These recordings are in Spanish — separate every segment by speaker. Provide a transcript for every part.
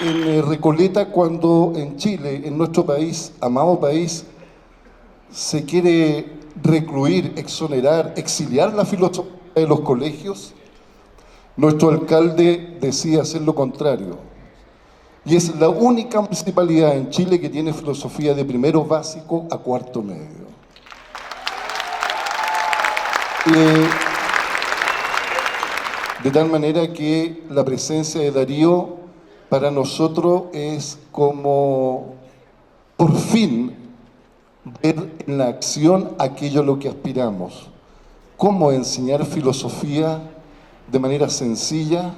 Speaker 1: en Recoleta cuando en Chile, en nuestro país, amado país, se quiere recluir, exonerar, exiliar la filosofía de los colegios? Nuestro alcalde decide hacer lo contrario. Y es la única municipalidad en Chile que tiene filosofía de primero básico a cuarto medio. De tal manera que la presencia de Darío para nosotros es como, por fin, ver en la acción aquello a lo que aspiramos. Cómo enseñar filosofía de manera sencilla,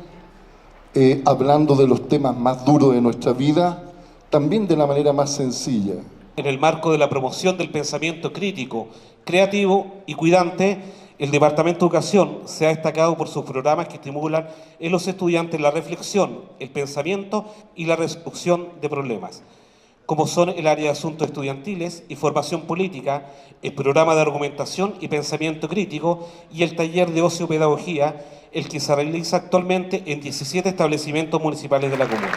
Speaker 1: hablando de los temas más duros de nuestra vida, también de la manera más sencilla.
Speaker 2: En el marco de la promoción del pensamiento crítico, creativo y cuidante, el Departamento de Educación se ha destacado por sus programas que estimulan en los estudiantes la reflexión, el pensamiento y la resolución de problemas, como son el área de asuntos estudiantiles y formación política, el programa de argumentación y pensamiento crítico y el taller de ocio-pedagogía, el que se realiza actualmente en 17 establecimientos municipales de la comuna.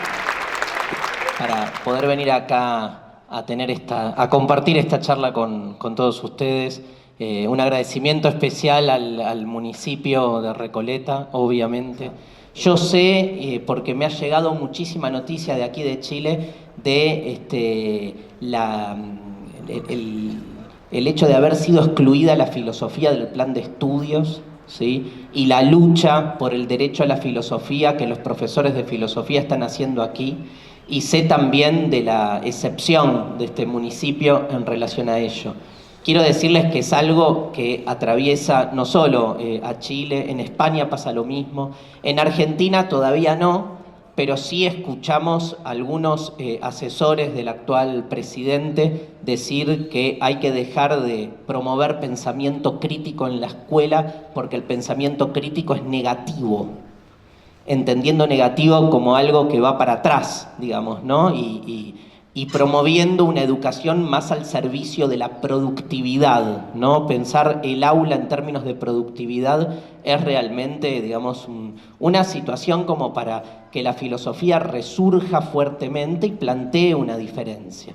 Speaker 3: Para poder venir acá a compartir esta charla con todos ustedes, un agradecimiento especial al municipio de Recoleta, obviamente. Yo sé, porque me ha llegado muchísima noticia de aquí de Chile, de el hecho de haber sido excluida la filosofía del plan de estudios, ¿sí? Y la lucha por el derecho a la filosofía que los profesores de filosofía están haciendo aquí. Y sé también de la excepción de este municipio en relación a ello. Quiero decirles que es algo que atraviesa no solo a Chile, en España pasa lo mismo, en Argentina todavía no, pero sí escuchamos a algunos asesores del actual presidente decir que hay que dejar de promover pensamiento crítico en la escuela porque el pensamiento crítico es negativo, entendiendo negativo como algo que va para atrás, digamos, ¿no? Y promoviendo una educación más al servicio de la productividad, ¿no? Pensar el aula en términos de productividad es realmente, digamos, una situación como para que la filosofía resurja fuertemente y plantee una diferencia.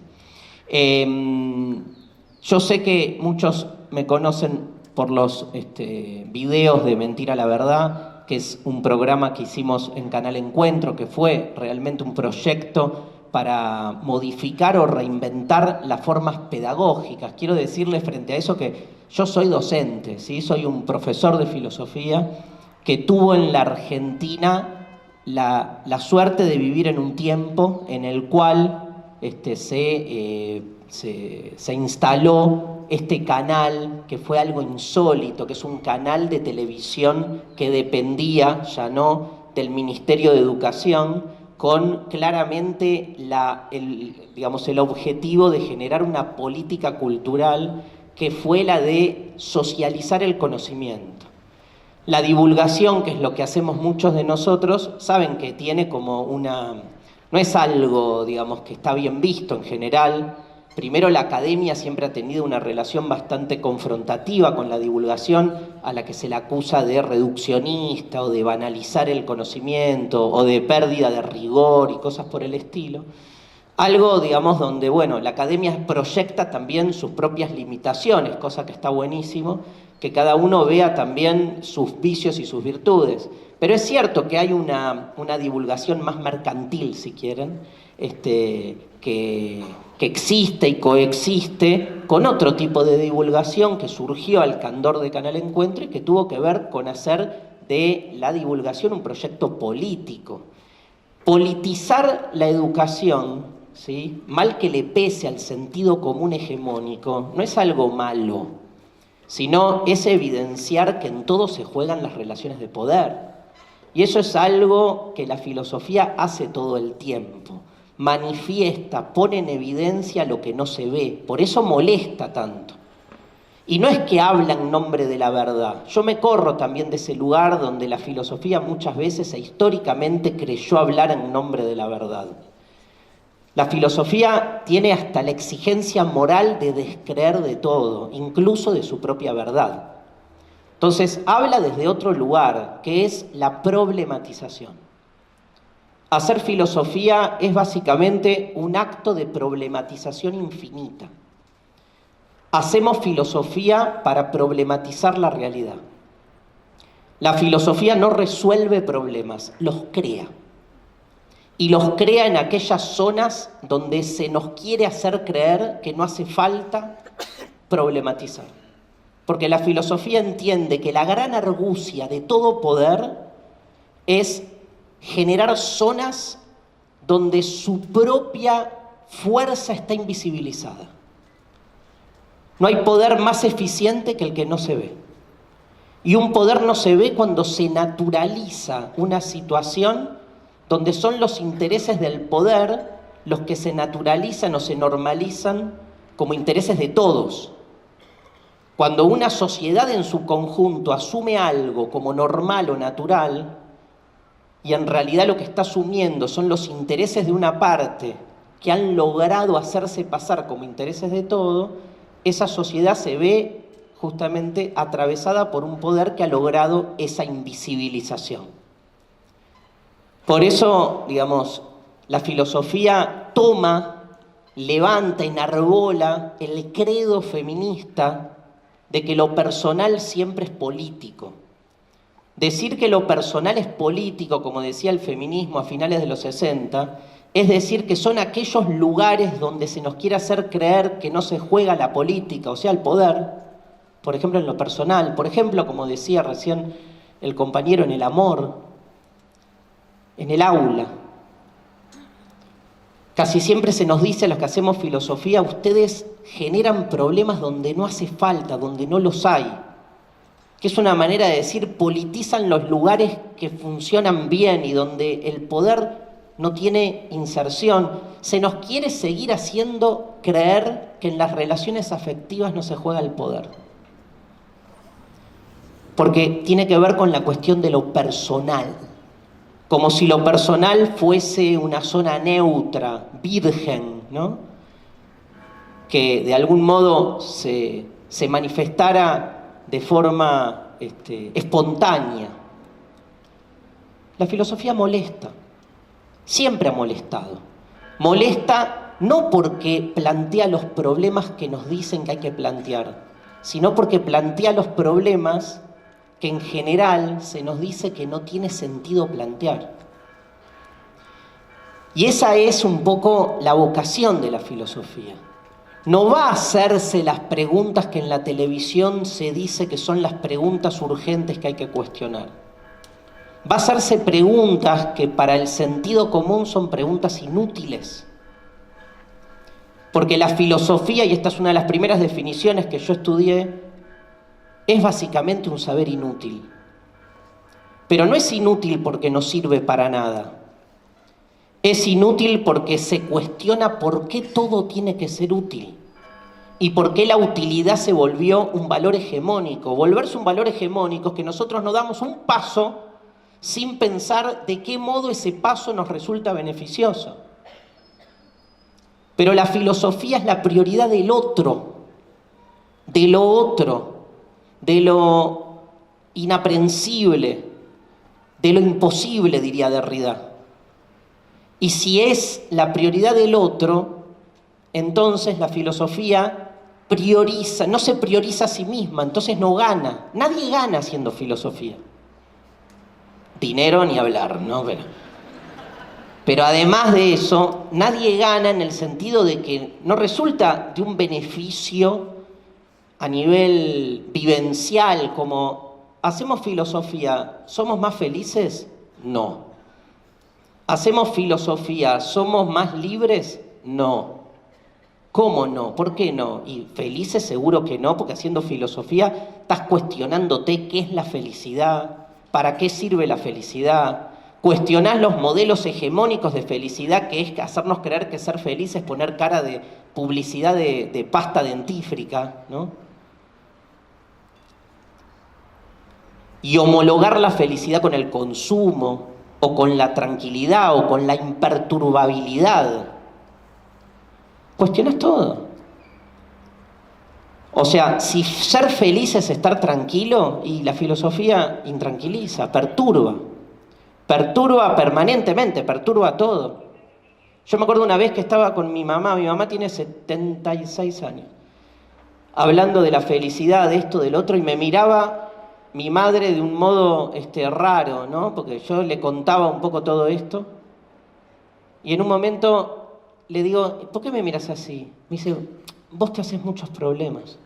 Speaker 3: Yo sé que muchos me conocen por los videos de Mentira la Verdad, que es un programa que hicimos en Canal Encuentro, que fue realmente un proyecto para modificar o reinventar las formas pedagógicas. Quiero decirles frente a eso que yo soy docente, ¿sí? Soy un profesor de filosofía que tuvo en la Argentina la suerte de vivir en un tiempo en el cual se instaló este canal, que fue algo insólito, que es un canal de televisión que dependía, ya no, del Ministerio de Educación, con claramente el objetivo de generar una política cultural que fue la de socializar el conocimiento. La divulgación, que es lo que hacemos muchos de nosotros, saben que tiene como no es algo, digamos, que está bien visto en general. Primero, la academia siempre ha tenido una relación bastante confrontativa con la divulgación, a la que se le acusa de reduccionista o de banalizar el conocimiento o de pérdida de rigor y cosas por el estilo. Algo, digamos, donde, bueno, la academia proyecta también sus propias limitaciones, cosa que está buenísimo, que cada uno vea también sus vicios y sus virtudes. Pero es cierto que hay una divulgación más mercantil, si quieren, que existe y coexiste con otro tipo de divulgación que surgió al candor de Canal Encuentro y que tuvo que ver con hacer de la divulgación un proyecto político. Politizar la educación, ¿sí? Mal que le pese al sentido común hegemónico, no es algo malo, sino es evidenciar que en todo se juegan las relaciones de poder. Y eso es algo que la filosofía hace todo el tiempo. Manifiesta, pone en evidencia lo que no se ve. Por eso molesta tanto. Y no es que habla en nombre de la verdad. Yo me corro también de ese lugar donde la filosofía muchas veces e históricamente creyó hablar en nombre de la verdad. La filosofía tiene hasta la exigencia moral de descreer de todo, incluso de su propia verdad. Entonces, habla desde otro lugar, que es la problematización. hacer filosofía es básicamente un acto de problematización infinita. Hacemos filosofía para problematizar la realidad. La filosofía no resuelve problemas, los crea. Y los crea en aquellas zonas donde se nos quiere hacer creer que no hace falta problematizar. Porque la filosofía entiende que la gran argucia de todo poder es generar zonas donde su propia fuerza está invisibilizada. No hay poder más eficiente que el que no se ve. Y un poder no se ve cuando se naturaliza una situación donde son los intereses del poder los que se naturalizan o se normalizan como intereses de todos. Cuando una sociedad en su conjunto asume algo como normal o natural, y en realidad lo que está asumiendo son los intereses de una parte que han logrado hacerse pasar como intereses de todo, esa sociedad se ve justamente atravesada por un poder que ha logrado esa invisibilización. Por eso, digamos, la filosofía toma, levanta, enarbola el credo feminista de que lo personal siempre es político. Decir que lo personal es político, como decía el feminismo a finales de los 60, es decir que son aquellos lugares donde se nos quiere hacer creer que no se juega la política, o sea, el poder, por ejemplo, en lo personal, por ejemplo, como decía recién el compañero, en el amor, en el aula. Casi siempre se nos dice a los que hacemos filosofía, ustedes generan problemas donde no hace falta, donde no los hay. Que es una manera de decir, politizan los lugares que funcionan bien y donde el poder no tiene inserción. Se nos quiere seguir haciendo creer que en las relaciones afectivas no se juega el poder. Porque tiene que ver con la cuestión de lo personal. Como si lo personal fuese una zona neutra, virgen, ¿no? Que de algún modo se manifestara de forma espontánea. La filosofía molesta, siempre ha molestado. Molesta no porque plantea los problemas que nos dicen que hay que plantear, sino porque plantea los problemas que en general se nos dice que no tiene sentido plantear. Y esa es un poco la vocación de la filosofía. No va a hacerse las preguntas que en la televisión se dice que son las preguntas urgentes que hay que cuestionar. Va a hacerse preguntas que para el sentido común son preguntas inútiles. Porque la filosofía, y esta es una de las primeras definiciones que yo estudié, es básicamente un saber inútil. Pero no es inútil porque no sirve para nada. Es inútil porque se cuestiona por qué todo tiene que ser útil y por qué la utilidad se volvió un valor hegemónico. Volverse un valor hegemónico es que nosotros no damos un paso sin pensar de qué modo ese paso nos resulta beneficioso. Pero la filosofía es la prioridad del otro, de lo otro, de lo inaprensible, de lo imposible, diría Derrida. Y si es la prioridad del otro, entonces la filosofía prioriza, no se prioriza a sí misma, entonces no gana. Nadie gana haciendo filosofía. Dinero ni hablar, ¿no? Pero además de eso, nadie gana en el sentido de que no resulta de un beneficio a nivel vivencial, como ¿hacemos filosofía? ¿Somos más felices? No. ¿Hacemos filosofía? ¿Somos más libres? No. ¿Cómo no? ¿Por qué no? Y felices seguro que no, porque haciendo filosofía estás cuestionándote qué es la felicidad, para qué sirve la felicidad. Cuestionás los modelos hegemónicos de felicidad, que es hacernos creer que ser feliz es poner cara de publicidad de pasta dentífrica, ¿no? Y homologar la felicidad con el consumo, o con la tranquilidad, o con la imperturbabilidad. Cuestionas todo. O sea, si ser feliz es estar tranquilo, y la filosofía intranquiliza, perturba. Perturba permanentemente, perturba todo. Yo me acuerdo una vez que estaba con mi mamá tiene 76 años, hablando de la felicidad, de esto, del otro, y me miraba mi madre de un modo raro, ¿no? Porque yo le contaba un poco todo esto, y en un momento le digo, ¿por qué me miras así? Me dice, vos te haces muchos problemas.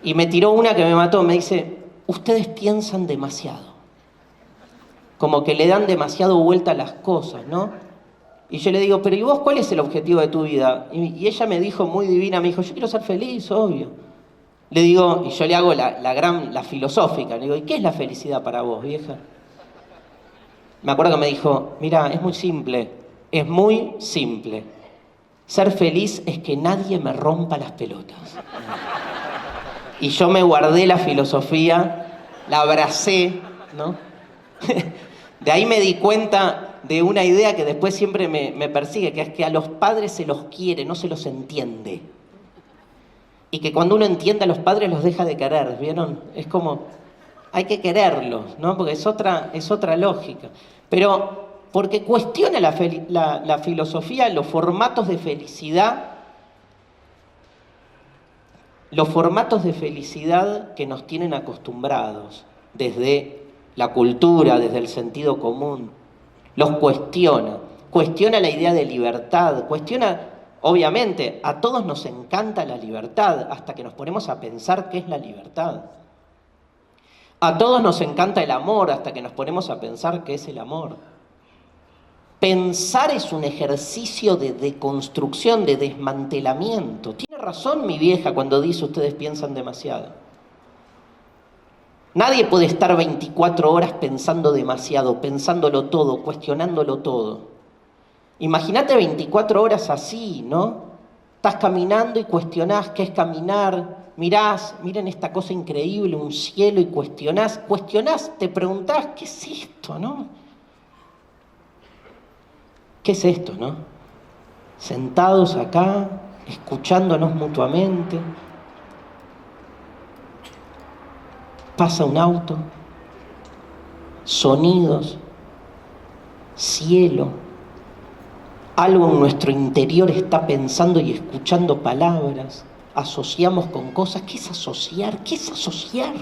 Speaker 3: Y me tiró una que me mató, me dice, ustedes piensan demasiado. Como que le dan demasiado vuelta a las cosas, ¿no? Y yo le digo, pero ¿y vos cuál es el objetivo de tu vida? Y ella me dijo, muy divina, me dijo, yo quiero ser feliz, obvio. Le digo, y yo le hago la filosófica, le digo, ¿y qué es la felicidad para vos, vieja? Me acuerdo que me dijo, mira, es muy simple, Ser feliz es que nadie me rompa las pelotas. Y yo me guardé la filosofía, la abracé, ¿no? De ahí me di cuenta de una idea que después siempre me persigue, que es que a los padres se los quiere, no se los entiende. Y que cuando uno entiende a los padres los deja de querer, ¿vieron? Es como, hay que quererlos, ¿no? Porque es otra lógica. Pero porque cuestiona la filosofía, los formatos de felicidad que nos tienen acostumbrados desde la cultura, desde el sentido común. Los cuestiona la idea de libertad, obviamente, a todos nos encanta la libertad, hasta que nos ponemos a pensar qué es la libertad. A todos nos encanta el amor, hasta que nos ponemos a pensar qué es el amor. Pensar es un ejercicio de deconstrucción, de desmantelamiento. Tiene razón mi vieja cuando dice ustedes piensan demasiado. Nadie puede estar 24 horas pensando demasiado, pensándolo todo, cuestionándolo todo. Imagínate 24 horas así, ¿no? Estás caminando y cuestionás qué es caminar, miren esta cosa increíble, un cielo, y cuestionás, te preguntás, ¿qué es esto, no? ¿Qué es esto, no? Sentados acá, escuchándonos mutuamente. Pasa un auto, sonidos, cielo. Algo en nuestro interior está pensando y escuchando palabras. Asociamos con cosas. ¿Qué es asociar? ¿Qué es asociar?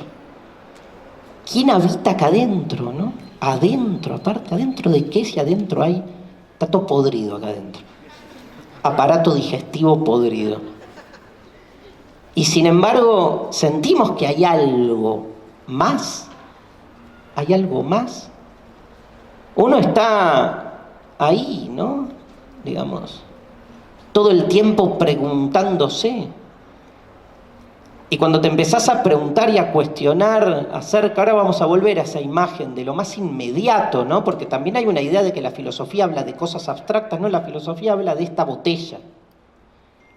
Speaker 3: ¿Quién habita acá adentro, no? Adentro, aparte, ¿adentro de qué? Si adentro hay... Está todo podrido acá adentro. Aparato digestivo podrido. Y sin embargo, sentimos que hay algo más. ¿Hay algo más? Uno está ahí, ¿no? Digamos, todo el tiempo preguntándose. Y cuando te empezás a preguntar y a cuestionar acerca, ahora vamos a volver a esa imagen de lo más inmediato, ¿no? Porque también hay una idea de que la filosofía habla de cosas abstractas, ¿no? La filosofía habla de esta botella.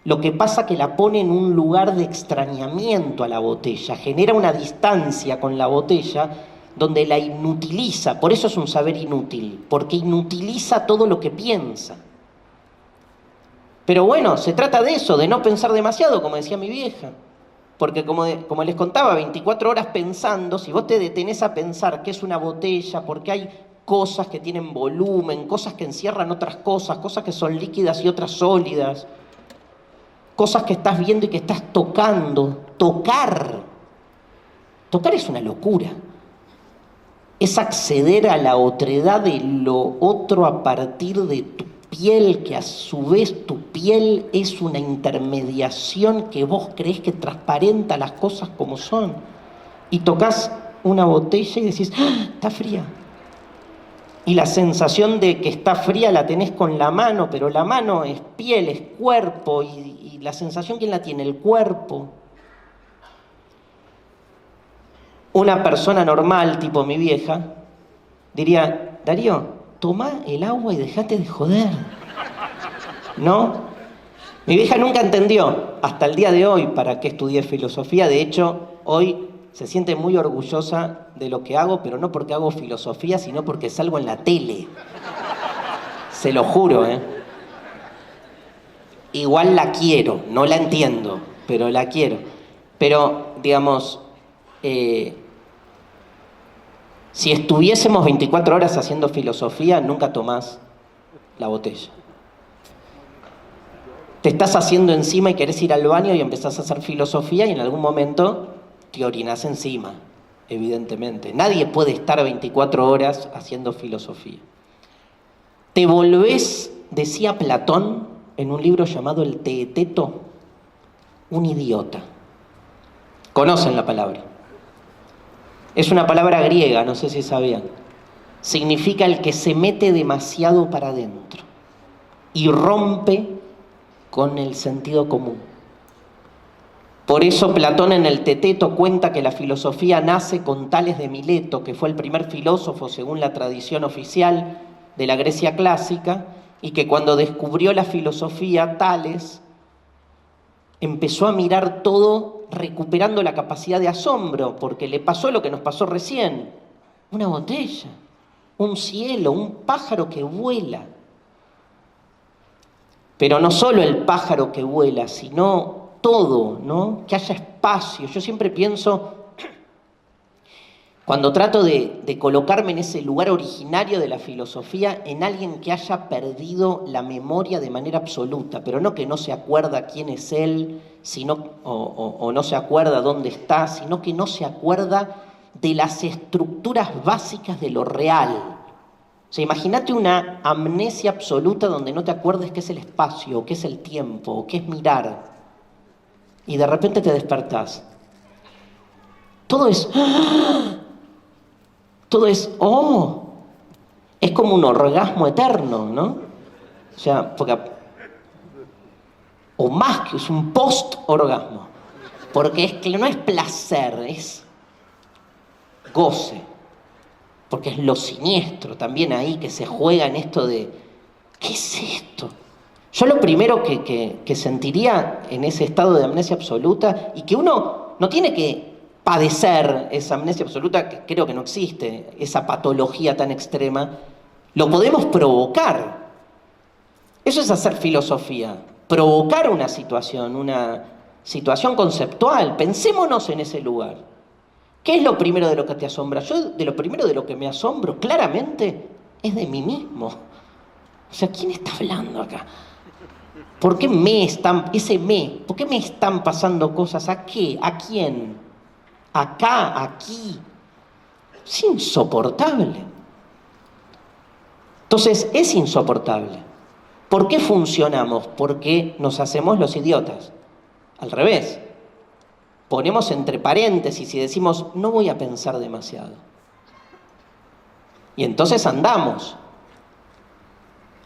Speaker 3: Lo que pasa que la pone en un lugar de extrañamiento a la botella, genera una distancia con la botella donde la inutiliza. Por eso es un saber inútil, porque inutiliza todo lo que piensa. Pero bueno, se trata de eso, de no pensar demasiado, como decía mi vieja. Porque como les contaba, 24 horas pensando, si vos te detenés a pensar qué es una botella, porque hay cosas que tienen volumen, cosas que encierran otras cosas que son líquidas y otras sólidas, cosas que estás viendo y que estás tocando. Tocar es una locura. Es acceder a la otredad de lo otro a partir de tu piel, que a su vez tu piel es una intermediación que vos creés que transparenta las cosas como son. Y tocas una botella y decís, ¡ah, está fría! Y la sensación de que está fría la tenés con la mano, pero la mano es piel, es cuerpo, y la sensación, ¿quién la tiene? El cuerpo. Una persona normal, tipo mi vieja, diría, Darío, tomá el agua y dejate de joder. ¿No? Mi vieja nunca entendió, hasta el día de hoy, para qué estudié filosofía. De hecho, hoy se siente muy orgullosa de lo que hago, pero no porque hago filosofía, sino porque salgo en la tele. Se lo juro, ¿eh? Igual la quiero, no la entiendo, pero la quiero. Pero, digamos, Si estuviésemos 24 horas haciendo filosofía, nunca tomás la botella. Te estás haciendo encima y querés ir al baño y empezás a hacer filosofía y en algún momento te orinás encima, evidentemente. Nadie puede estar 24 horas haciendo filosofía. Te volvés, decía Platón en un libro llamado El Teeteto, un idiota. Conocen la palabra. Es una palabra griega, no sé si sabían. Significa el que se mete demasiado para adentro y rompe con el sentido común. Por eso Platón en el Teeteto cuenta que la filosofía nace con Tales de Mileto, que fue el primer filósofo según la tradición oficial de la Grecia clásica, y que cuando descubrió la filosofía, Tales empezó a mirar todo recuperando la capacidad de asombro, porque le pasó lo que nos pasó recién. Una botella, un cielo, un pájaro que vuela. Pero no solo el pájaro que vuela, sino todo, ¿no? Que haya espacio. Yo siempre pienso, cuando trato de colocarme en ese lugar originario de la filosofía, en alguien que haya perdido la memoria de manera absoluta, pero no que no se acuerda quién es él, sino, o no se acuerda dónde está, sino que no se acuerda de las estructuras básicas de lo real. O sea, imagínate una amnesia absoluta donde no te acuerdes qué es el espacio, o qué es el tiempo, o qué es mirar. Y de repente te despertás. Todo es... Todo es... ¡Oh! Es como un orgasmo eterno, ¿no? O sea, porque... O más que es un post-orgasmo. Porque es que no es placer, es goce. Porque es lo siniestro también ahí que se juega en esto de ¿qué es esto? Yo lo primero que sentiría en ese estado de amnesia absoluta, y que uno no tiene que padecer esa amnesia absoluta, que creo que no existe, esa patología tan extrema, lo podemos provocar. Eso es hacer filosofía, provocar una situación conceptual. Pensémonos en ese lugar. ¿Qué es lo primero de lo que te asombra? Yo de lo primero de lo que me asombro claramente es de mí mismo. O sea, ¿quién está hablando acá? ¿Por qué por qué me están pasando cosas? ¿A qué? ¿A quién? Acá, aquí. Es insoportable. Entonces, es insoportable. ¿Por qué funcionamos? Porque nos hacemos los idiotas. Al revés. Ponemos entre paréntesis y decimos, no voy a pensar demasiado. Y entonces andamos.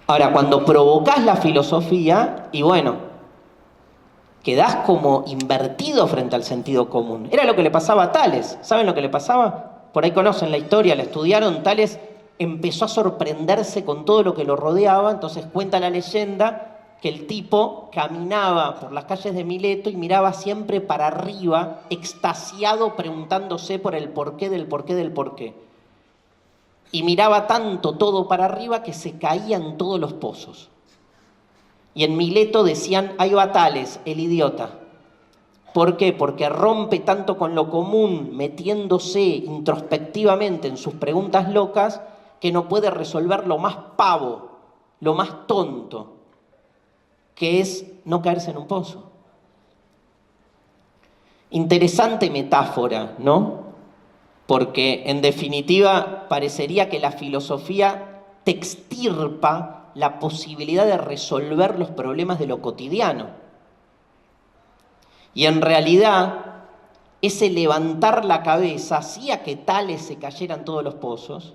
Speaker 3: Ahora, cuando provocás la filosofía, y bueno, quedás como invertido frente al sentido común. Era lo que le pasaba a Tales. ¿Saben lo que le pasaba? Por ahí conocen la historia, la estudiaron. Tales empezó a sorprenderse con todo lo que lo rodeaba, entonces cuenta la leyenda que el tipo caminaba por las calles de Mileto y miraba siempre para arriba, extasiado, preguntándose por el porqué del porqué del porqué. Y miraba tanto todo para arriba que se caían todos los pozos. Y en Mileto decían, ahí va Tales, el idiota. ¿Por qué? Porque rompe tanto con lo común, metiéndose introspectivamente en sus preguntas locas, que no puede resolver lo más pavo, lo más tonto, que es no caerse en un pozo. Interesante metáfora, ¿no? Porque en definitiva parecería que la filosofía te extirpa la posibilidad de resolver los problemas de lo cotidiano. Y en realidad ese levantar la cabeza hacía que Tales se cayeran todos los pozos,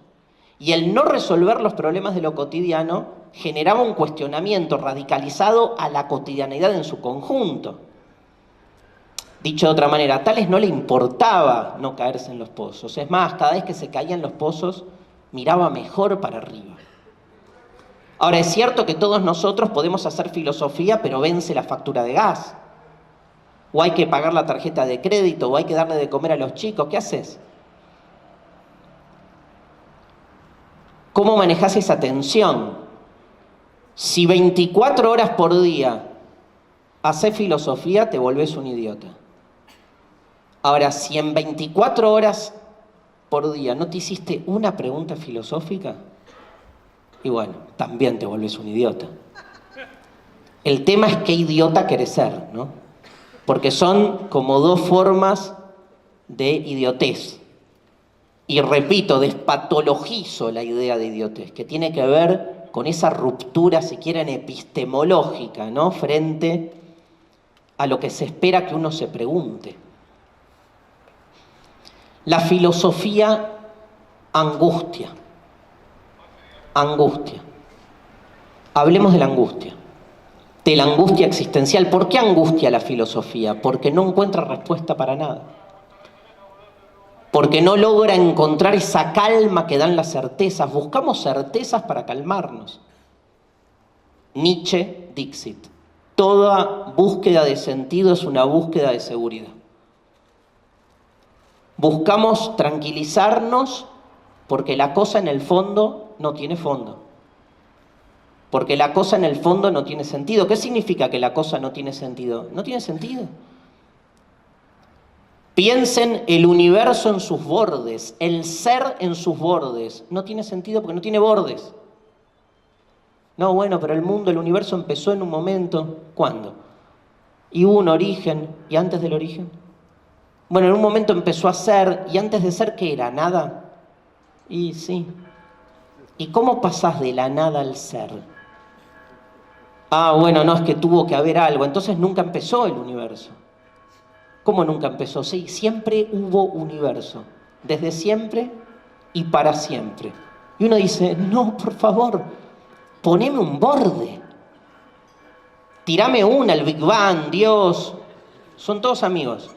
Speaker 3: y el no resolver los problemas de lo cotidiano generaba un cuestionamiento radicalizado a la cotidianidad en su conjunto. Dicho de otra manera, a Tales no le importaba no caerse en los pozos. Es más, cada vez que se caía en los pozos, miraba mejor para arriba. Ahora, es cierto que todos nosotros podemos hacer filosofía, pero vence la factura de gas. O hay que pagar la tarjeta de crédito, o hay que darle de comer a los chicos. ¿Qué haces? ¿Cómo manejás esa tensión? Si 24 horas por día haces filosofía, te volvés un idiota. Ahora, si en 24 horas por día no te hiciste una pregunta filosófica, y bueno, también te volvés un idiota. El tema es qué idiota querés ser, ¿no? Porque son como dos formas de idiotez. Y repito, despatologizo la idea de idiotez, que tiene que ver con esa ruptura, si quieren, epistemológica, ¿no? Frente a lo que se espera que uno se pregunte. La filosofía angustia. Angustia. Hablemos de la angustia. De la angustia existencial. ¿Por qué angustia la filosofía? Porque no encuentra respuesta para nada. Porque no logra encontrar esa calma que dan las certezas. Buscamos certezas para calmarnos. Nietzsche, Dixit. Toda búsqueda de sentido es una búsqueda de seguridad. Buscamos tranquilizarnos porque la cosa en el fondo no tiene fondo. Porque la cosa en el fondo no tiene sentido. ¿Qué significa que la cosa no tiene sentido? No tiene sentido. Piensen el universo en sus bordes, el ser en sus bordes. No tiene sentido porque no tiene bordes. No, bueno, pero el mundo, el universo empezó en un momento. ¿Cuándo? Y hubo un origen. ¿Y antes del origen? Bueno, en un momento empezó a ser. ¿Y antes de ser qué era? ¿Nada? Y sí. ¿Y cómo pasás de la nada al ser? Ah, bueno, no, es que tuvo que haber algo. Entonces nunca empezó el universo. ¿Cómo nunca empezó? Sí, siempre hubo universo. Desde siempre y para siempre. Y uno dice, no, por favor, poneme un borde. Tirame una, el Big Bang, Dios. Son todos amigos.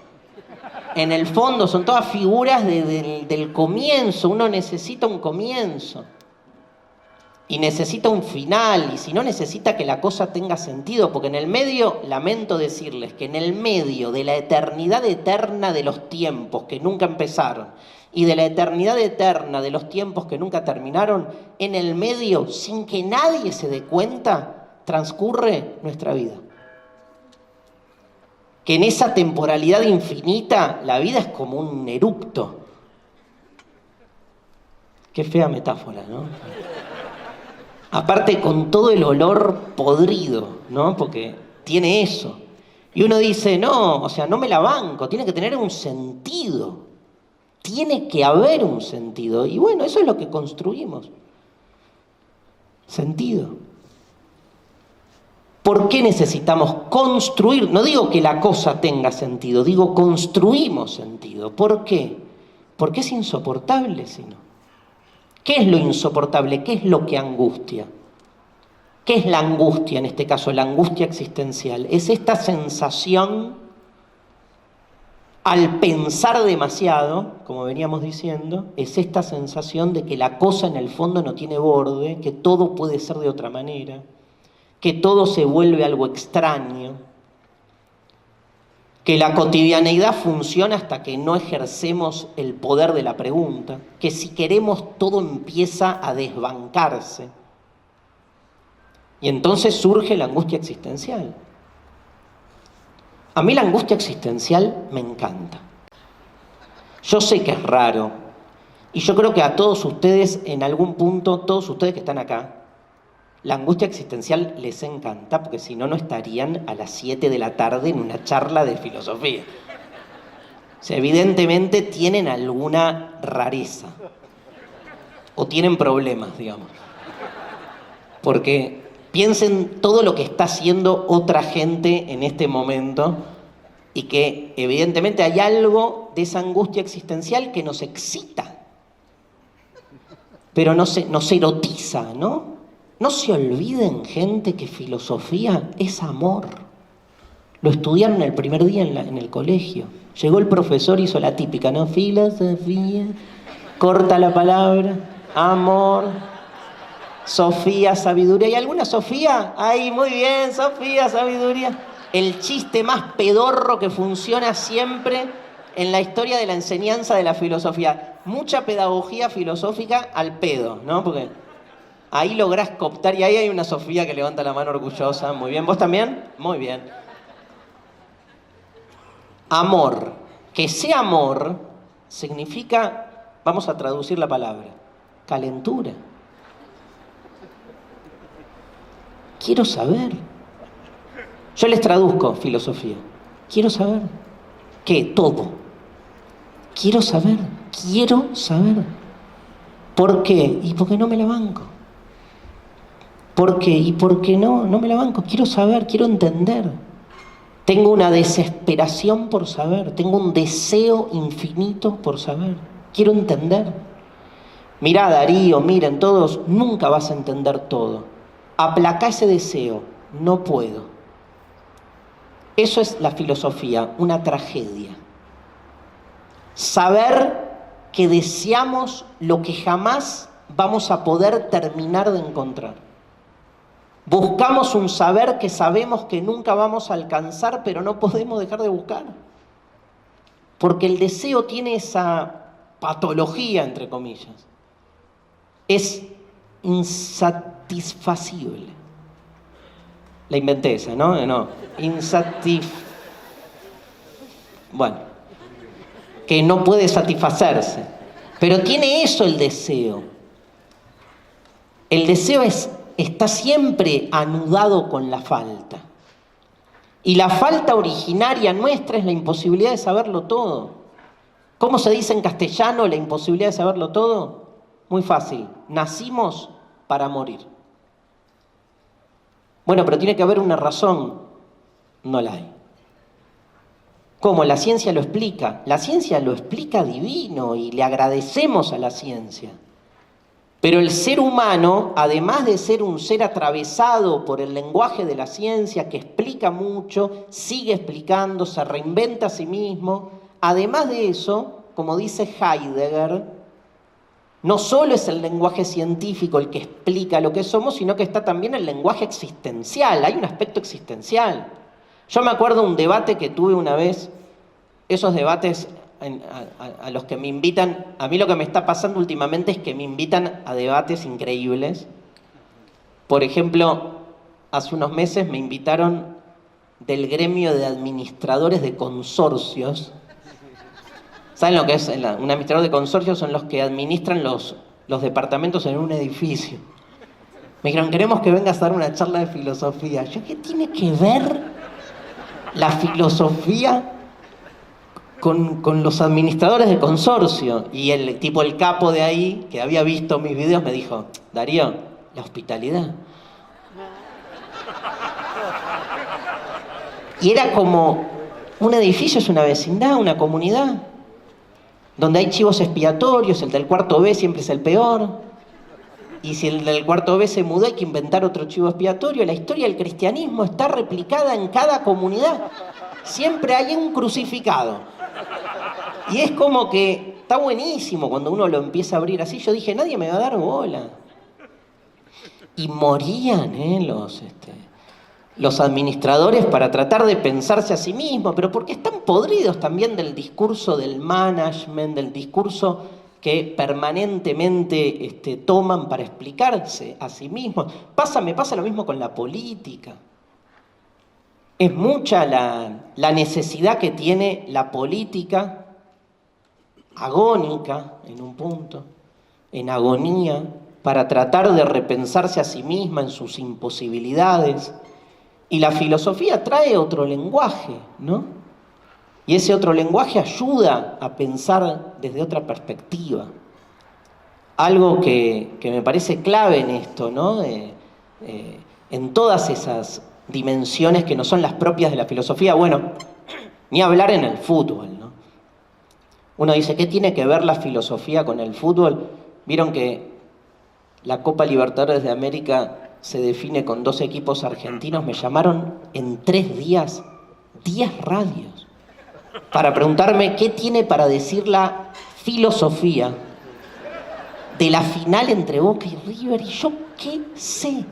Speaker 3: En el fondo son todas figuras del comienzo. Uno necesita un comienzo. Y necesita un final, y si no necesita que la cosa tenga sentido, porque en el medio, lamento decirles que en el medio de la eternidad eterna de los tiempos que nunca empezaron, y de la eternidad eterna de los tiempos que nunca terminaron, en el medio, sin que nadie se dé cuenta, transcurre nuestra vida. Que en esa temporalidad infinita, la vida es como un eructo. Qué fea metáfora, ¿no? Aparte con todo el olor podrido, ¿no? Porque tiene eso. Y uno dice, no, o sea, no me la banco, tiene que tener un sentido. Tiene que haber un sentido. Y bueno, eso es lo que construimos. Sentido. ¿Por qué necesitamos construir? No digo que la cosa tenga sentido, digo construimos sentido. ¿Por qué? Porque es insoportable, si no. ¿Qué es lo insoportable? ¿Qué es lo que angustia? ¿Qué es la angustia en este caso? La angustia existencial. Es esta sensación, al pensar demasiado, como veníamos diciendo, es esta sensación de que la cosa en el fondo no tiene borde, que todo puede ser de otra manera, que todo se vuelve algo extraño, que la cotidianeidad funciona hasta que no ejercemos el poder de la pregunta, que si queremos todo empieza a desbancarse. Y entonces surge la angustia existencial. A mí la angustia existencial me encanta. Yo sé que es raro, y yo creo que a todos ustedes, en algún punto, todos ustedes que están acá, la angustia existencial les encanta, porque si no, no estarían a las 7 de la tarde en una charla de filosofía. O sea, evidentemente tienen alguna rareza. O tienen problemas, digamos. Porque piensen todo lo que está haciendo otra gente en este momento y que evidentemente hay algo de esa angustia existencial que nos excita. Pero nos erotiza, ¿no? No se olviden, gente, que filosofía es amor. Lo estudiaron el primer día en el colegio. Llegó el profesor, hizo la típica, ¿no? Filosofía, corta la palabra, amor, Sofía, sabiduría. ¿Y alguna Sofía? ¡Ay, muy bien, Sofía, sabiduría! El chiste más pedorro que funciona siempre en la historia de la enseñanza de la filosofía. Mucha pedagogía filosófica al pedo, ¿no? Porque ahí lográs cooptar, y ahí hay una Sofía que levanta la mano orgullosa. Muy bien, ¿vos también? Muy bien. Amor. Que sea amor significa Vamos a traducir la palabra. Calentura. Quiero saber. Yo les traduzco filosofía. Quiero saber. ¿Qué? Todo. Quiero saber. Quiero saber. ¿Por qué? Y porque no me la banco. ¿Por qué? Y porque no me la banco. Quiero saber, quiero entender. Tengo una desesperación por saber. Tengo un deseo infinito por saber. Quiero entender. Mirá, Darío, miren todos, nunca vas a entender todo. Aplacá ese deseo. No puedo. Eso es la filosofía, una tragedia. Saber que deseamos lo que jamás vamos a poder terminar de encontrar. Buscamos un saber que sabemos que nunca vamos a alcanzar, pero no podemos dejar de buscar. Porque el deseo tiene esa patología, entre comillas. Es insatisfacible. La inventé esa, ¿no? No. Bueno. Que no puede satisfacerse. Pero tiene eso el deseo. El deseo está siempre anudado con la falta. Y la falta originaria nuestra es la imposibilidad de saberlo todo. ¿Cómo se dice en castellano la imposibilidad de saberlo todo? Muy fácil. Nacimos para morir. Bueno, pero tiene que haber una razón. No la hay. ¿Cómo? La ciencia lo explica. La ciencia lo explica divino y le agradecemos a la ciencia. Pero el ser humano, además de ser un ser atravesado por el lenguaje de la ciencia, que explica mucho, sigue explicando, se reinventa a sí mismo, además de eso, como dice Heidegger, no solo es el lenguaje científico el que explica lo que somos, sino que está también el lenguaje existencial. Hay un aspecto existencial. Yo me acuerdo de un debate que tuve una vez, esos debates a los que me invitan. A mí lo que me está pasando últimamente es que me invitan a debates increíbles. Por ejemplo, hace unos meses me invitaron del gremio de administradores de consorcios. ¿Saben lo que es? Un administrador de consorcios son los que administran los departamentos en un edificio. Me dijeron, queremos que vengas a dar una charla de filosofía. Yo, ¿qué tiene que ver la filosofía con los administradores de consorcio? Y el capo de ahí, que había visto mis videos, me dijo, Darío, la hospitalidad. Y era como, un edificio es una vecindad, una comunidad, donde hay chivos expiatorios. El del cuarto B siempre es el peor. Y si el del cuarto B se mudó, hay que inventar otro chivo expiatorio. La historia del cristianismo está replicada en cada comunidad. Siempre hay un crucificado. Y es como que está buenísimo cuando uno lo empieza a abrir así. Yo dije, nadie me va a dar bola. Y morían los administradores para tratar de pensarse a sí mismos, pero porque están podridos también del discurso del management, del discurso que permanentemente toman para explicarse a sí mismos. Me pasa lo mismo con la política. Es mucha la necesidad que tiene la política, agónica en un punto, en agonía, para tratar de repensarse a sí misma en sus imposibilidades. Y la filosofía trae otro lenguaje, ¿no? Y ese otro lenguaje ayuda a pensar desde otra perspectiva. Algo que me parece clave en esto, ¿no? En todas esas dimensiones que no son las propias de la filosofía. Bueno, ni hablar en el fútbol, ¿no? Uno dice, ¿qué tiene que ver la filosofía con el fútbol? Vieron que la Copa Libertadores de América se define con 2 equipos argentinos. Me llamaron en 3 días, 10 radios, para preguntarme qué tiene para decir la filosofía de la final entre Boca y River. Y yo qué sé.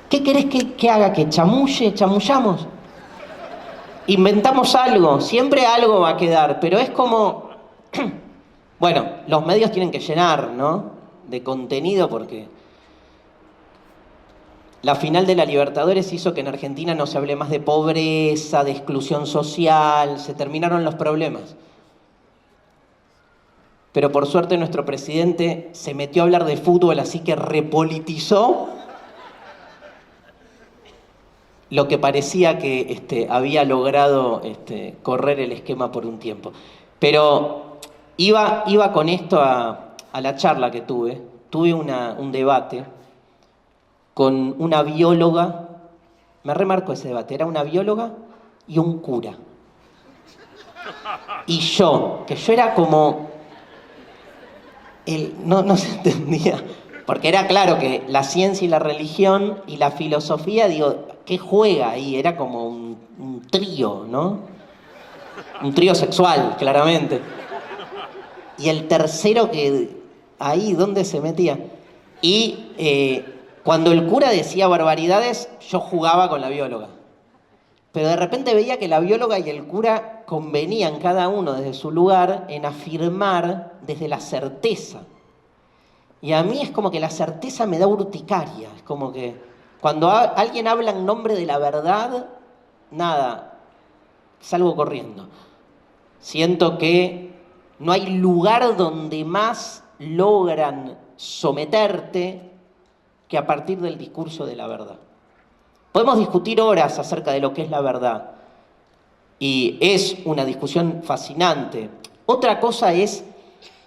Speaker 3: ¿Qué querés que haga? ¿Que chamullamos? Inventamos algo, siempre algo va a quedar, pero es como... Bueno, los medios tienen que llenar, ¿no?, de contenido, porque la final de la Libertadores hizo que en Argentina no se hable más de pobreza, de exclusión social, se terminaron los problemas. pero por suerte nuestro presidente se metió a hablar de fútbol, así que repolitizó lo que parecía que había logrado correr el esquema por un tiempo. Pero iba con esto a la charla que tuve. Tuve un debate con una bióloga, me remarcó ese debate, era una bióloga y un cura. Y yo era como... no se entendía, porque era claro que la ciencia y la religión y la filosofía, digo, ¿qué juega ahí? Era como un trío, ¿no? Un trío sexual, claramente. Y el tercero que ahí, ¿dónde se metía? Y cuando el cura decía barbaridades, yo jugaba con la bióloga. Pero de repente veía que la bióloga y el cura convenían cada uno desde su lugar en afirmar desde la certeza. Y a mí es como que la certeza me da urticaria. Es como que cuando alguien habla en nombre de la verdad, nada, salgo corriendo. Siento que no hay lugar donde más logran someterte que a partir del discurso de la verdad. Podemos discutir horas acerca de lo que es la verdad. Y es una discusión fascinante. Otra cosa es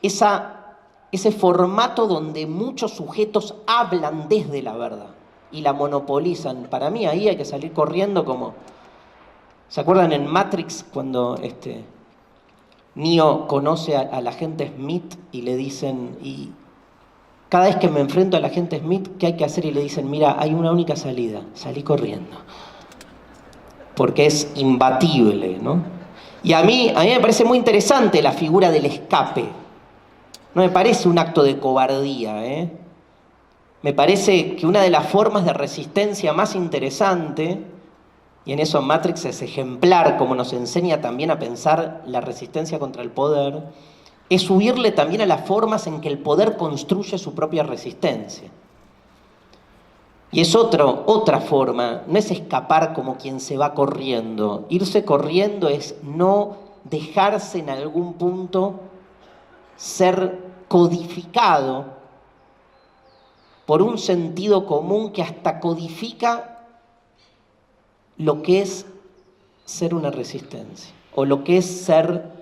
Speaker 3: ese formato donde muchos sujetos hablan desde la verdad y la monopolizan. Para mí ahí hay que salir corriendo como... ¿Se acuerdan en Matrix cuando Neo conoce al agente Smith y le dicen... y cada vez que me enfrento al agente Smith, ¿qué hay que hacer? Y le dicen, mira, hay una única salida, salí corriendo. Porque es imbatible, ¿no? Y a mí me parece muy interesante la figura del escape. No me parece un acto de cobardía, ¿eh? Me parece que una de las formas de resistencia más interesante, y en eso Matrix es ejemplar, como nos enseña también a pensar la resistencia contra el poder, es huirle también a las formas en que el poder construye su propia resistencia. Y es otra forma, no es escapar como quien se va corriendo. Irse corriendo es no dejarse en algún punto ser codificado por un sentido común que hasta codifica lo que es ser una resistencia o lo que es ser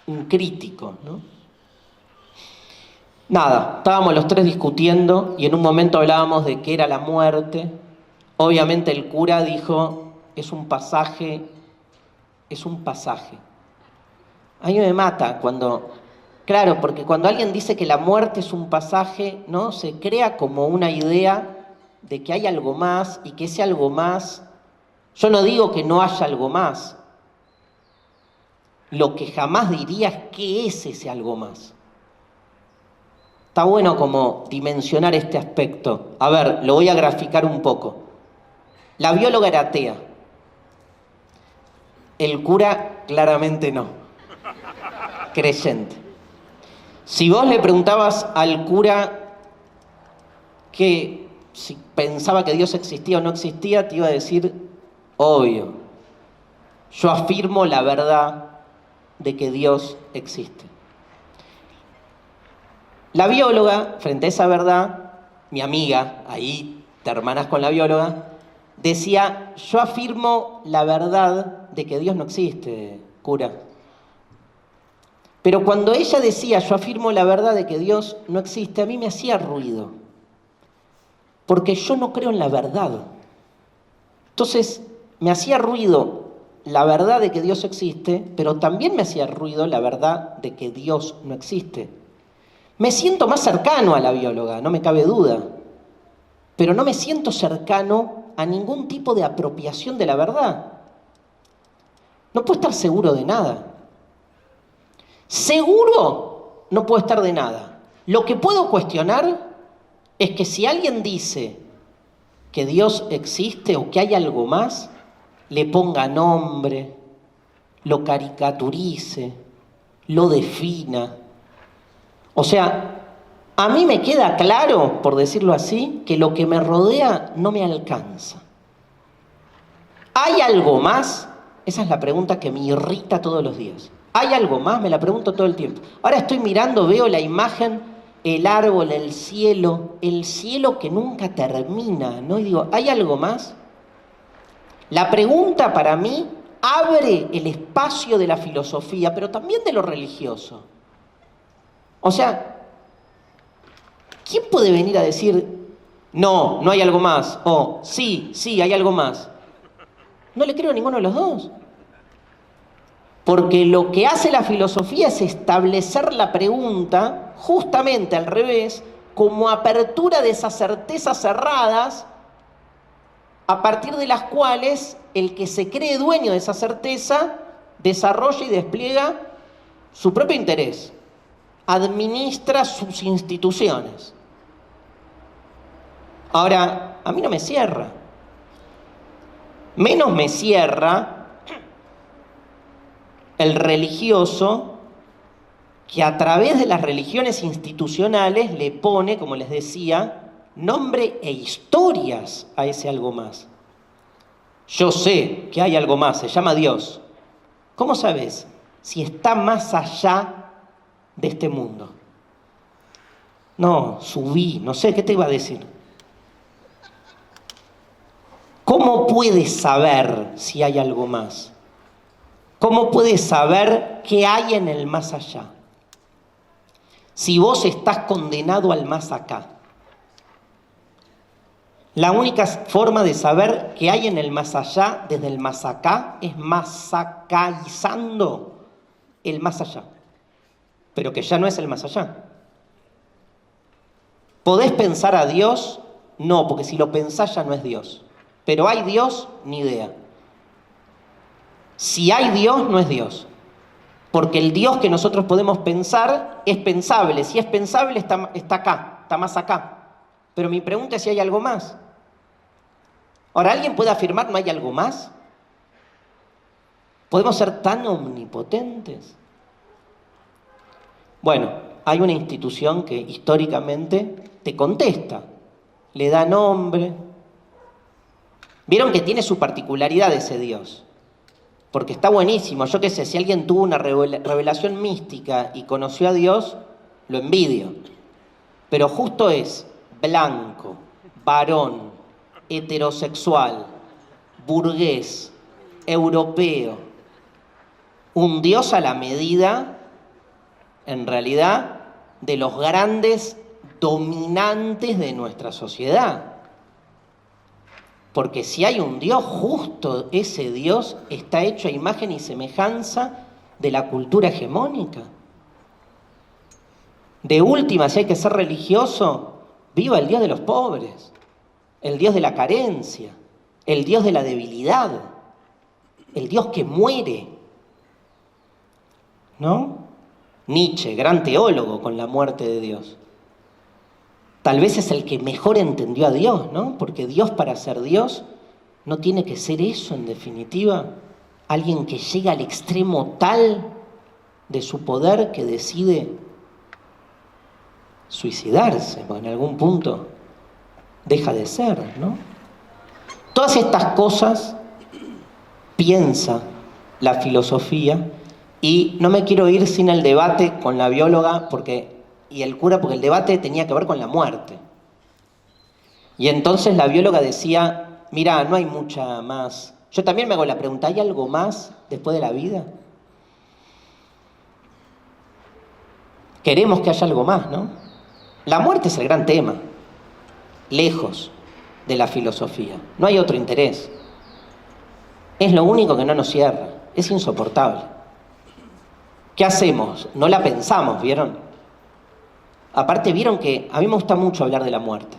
Speaker 3: un crítico, ¿no? Nada, estábamos los tres discutiendo y en un momento hablábamos de qué era la muerte. Obviamente el cura dijo, es un pasaje. A mí me mata cuando... Claro, porque cuando alguien dice que la muerte es un pasaje, ¿no? Se crea como una idea de que hay algo más y que ese algo más... Yo no digo que no haya algo más. Lo que jamás diría es qué es ese algo más. Está bueno como dimensionar este aspecto. A ver, lo voy a graficar un poco. La bióloga era atea. El cura claramente no. Creyente. Si vos le preguntabas al cura que si pensaba que Dios existía o no existía, te iba a decir, obvio. Yo afirmo la verdad de que Dios existe. La bióloga, frente a esa verdad, mi amiga, ahí te hermanas con la bióloga, decía, yo afirmo la verdad de que Dios no existe, cura. Pero cuando ella decía, yo afirmo la verdad de que Dios no existe, a mí me hacía ruido. Porque yo no creo en la verdad. Entonces, me hacía ruido la verdad de que Dios existe, pero también me hacía ruido la verdad de que Dios no existe. Me siento más cercano a la bióloga, no me cabe duda, pero no me siento cercano a ningún tipo de apropiación de la verdad. No puedo estar seguro de nada. Seguro no puedo estar de nada. Lo que puedo cuestionar es que si alguien dice que Dios existe o que hay algo más, le ponga nombre, lo caricaturice, lo defina. O sea, a mí me queda claro, por decirlo así, que lo que me rodea no me alcanza. ¿Hay algo más? Esa es la pregunta que me irrita todos los días. ¿Hay algo más? Me la pregunto todo el tiempo. Ahora estoy mirando, veo la imagen, el árbol, el cielo que nunca termina, ¿no? Y digo, ¿hay algo más? La pregunta para mí abre el espacio de la filosofía, pero también de lo religioso. O sea, ¿quién puede venir a decir, no, no hay algo más? O, sí, sí, hay algo más. No le creo a ninguno de los dos. Porque lo que hace la filosofía es establecer la pregunta, justamente al revés, como apertura de esas certezas cerradas, a partir de las cuales el que se cree dueño de esa certeza desarrolla y despliega su propio interés, administra sus instituciones. Ahora, a mí no me cierra. Menos me cierra el religioso que a través de las religiones institucionales le pone, como les decía, nombre e historias a ese algo más. Yo sé que hay algo más, se llama Dios. ¿Cómo sabes si está más allá de este mundo? No, subí, no sé, ¿qué te iba a decir? ¿Cómo puedes saber si hay algo más? ¿Cómo puedes saber qué hay en el más allá? Si vos estás condenado al más acá. La única forma de saber qué hay en el más allá, desde el más acá, es masacaizando el más allá. Pero que ya no es el más allá. ¿Podés pensar a Dios? No, porque si lo pensás ya no es Dios. Pero ¿hay Dios? Ni idea. Si hay Dios, no es Dios. Porque el Dios que nosotros podemos pensar es pensable. Si es pensable, está acá, está más acá. Pero mi pregunta es si hay algo más. Ahora, ¿alguien puede afirmar no hay algo más? ¿Podemos ser tan omnipotentes? Bueno, hay una institución que históricamente te contesta, le da nombre. Vieron que tiene su particularidad ese Dios. Porque está buenísimo. Yo qué sé, si alguien tuvo una revelación mística y conoció a Dios, lo envidio. Pero justo es blanco, varón, heterosexual, burgués, europeo. Un Dios a la medida, en realidad, de los grandes dominantes de nuestra sociedad. Porque si hay un Dios, justo ese Dios está hecho a imagen y semejanza de la cultura hegemónica. De última, si hay que ser religioso, viva el Dios de los pobres, el Dios de la carencia, el Dios de la debilidad, el Dios que muere. ¿No? Nietzsche, gran teólogo con la muerte de Dios. Tal vez es el que mejor entendió a Dios, ¿no? Porque Dios, para ser Dios, no tiene que ser eso, en definitiva. Alguien que llega al extremo tal de su poder que decide suicidarse, porque en algún punto deja de ser, ¿no? Todas estas cosas piensa la filosofía, y no me quiero ir sin el debate con la bióloga y el cura, porque el debate tenía que ver con la muerte. Y entonces la bióloga decía, mira, no hay mucha más. Yo también me hago la pregunta, ¿hay algo más después de la vida? Queremos que haya algo más, ¿no? La muerte es el gran tema, lejos de la filosofía. No hay otro interés. Es lo único que no nos cierra. Es insoportable. ¿Qué hacemos? No la pensamos, ¿vieron? Aparte, vieron que a mí me gusta mucho hablar de la muerte.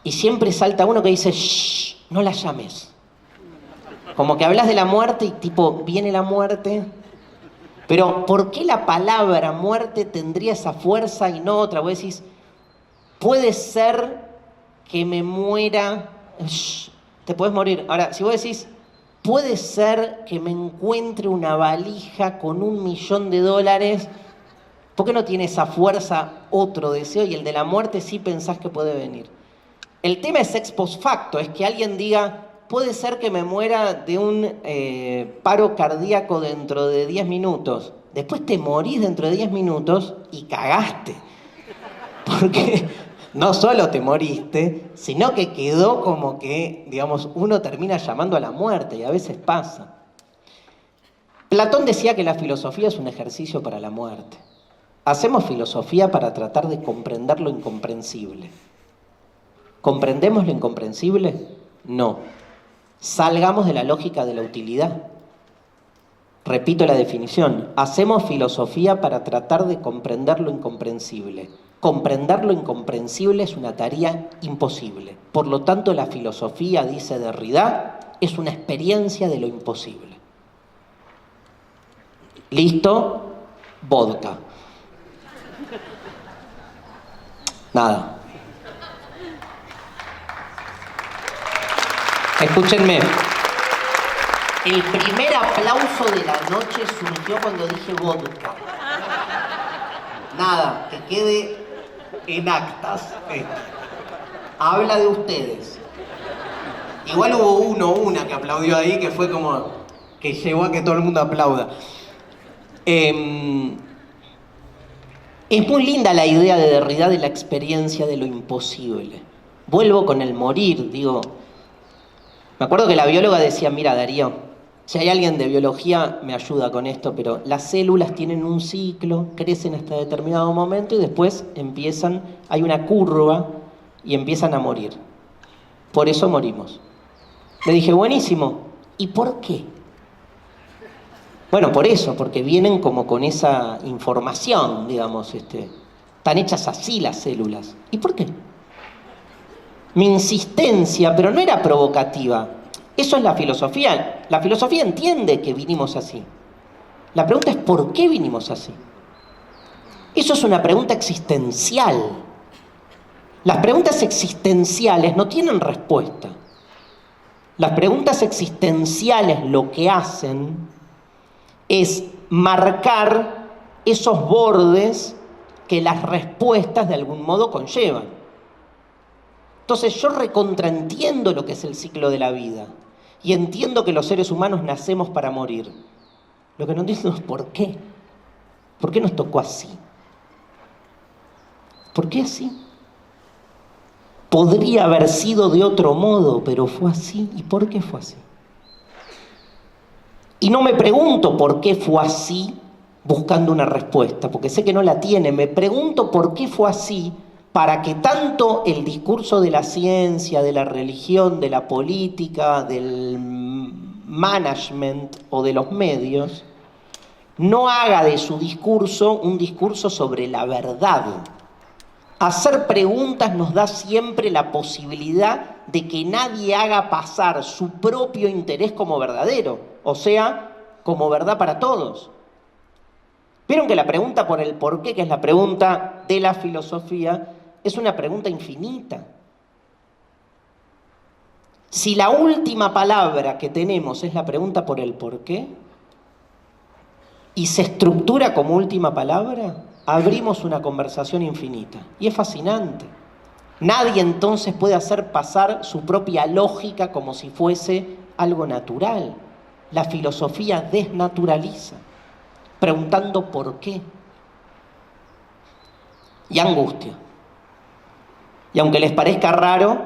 Speaker 3: Y siempre salta uno que dice, shh, no la llames. Como que hablas de la muerte y tipo, viene la muerte. Pero, ¿por qué la palabra muerte tendría esa fuerza y no otra? Vos decís, puede ser que me muera, shh, te podés morir. Ahora, si vos decís, puede ser que me encuentre una valija con $1.000.000, ¿por qué no tiene esa fuerza otro deseo y el de la muerte sí pensás que puede venir? El tema es ex post facto, es que alguien diga, puede ser que me muera de un paro cardíaco dentro de 10 minutos. Después te morís dentro de 10 minutos y cagaste. Porque no solo te moriste, sino que quedó como que, digamos, uno termina llamando a la muerte, y a veces pasa. Platón decía que la filosofía es un ejercicio para la muerte. Hacemos filosofía para tratar de comprender lo incomprensible. ¿Comprendemos lo incomprensible? No. Salgamos de la lógica de la utilidad. Repito la definición. Hacemos filosofía para tratar de comprender lo incomprensible. Comprender lo incomprensible es una tarea imposible. Por lo tanto, la filosofía, dice Derrida, es una experiencia de lo imposible. ¿Listo? Vodka. Nada. Escúchenme. El primer aplauso de la noche surgió cuando dije vodka. Nada, que quede en actas. Habla de ustedes. Igual hubo una que aplaudió ahí, que fue como que llegó a que todo el mundo aplauda. Es muy linda la idea de Derrida de la experiencia de lo imposible. Vuelvo con el morir, digo. Me acuerdo que la bióloga decía, mira Darío, si hay alguien de biología me ayuda con esto, pero las células tienen un ciclo, crecen hasta determinado momento y después hay una curva y empiezan a morir. Por eso morimos. Le dije, buenísimo. ¿Y por qué? Bueno, por eso, porque vienen como con esa información, digamos, están hechas así las células. ¿Y por qué? Mi insistencia, pero no era provocativa. Eso es la filosofía. La filosofía entiende que vinimos así. La pregunta es ¿por qué vinimos así? Eso es una pregunta existencial. Las preguntas existenciales no tienen respuesta. Las preguntas existenciales lo que hacen es marcar esos bordes que las respuestas de algún modo conllevan. Entonces yo recontraentiendo lo que es el ciclo de la vida y entiendo que los seres humanos nacemos para morir. Lo que no entiendo es por qué. ¿Por qué nos tocó así? ¿Por qué así? Podría haber sido de otro modo, pero fue así. ¿Y por qué fue así? Y no me pregunto por qué fue así buscando una respuesta, porque sé que no la tiene. Me pregunto por qué fue así para que tanto el discurso de la ciencia, de la religión, de la política, del management o de los medios, no haga de su discurso un discurso sobre la verdad. Hacer preguntas nos da siempre la posibilidad de que nadie haga pasar su propio interés como verdadero, o sea, como verdad para todos. Vieron que la pregunta por el por qué, que es la pregunta de la filosofía, es una pregunta infinita. Si la última palabra que tenemos es la pregunta por el por qué, y se estructura como última palabra, abrimos una conversación infinita. Y es fascinante. Nadie entonces puede hacer pasar su propia lógica como si fuese algo natural. La filosofía desnaturaliza, preguntando por qué. Y angustia. Y aunque les parezca raro,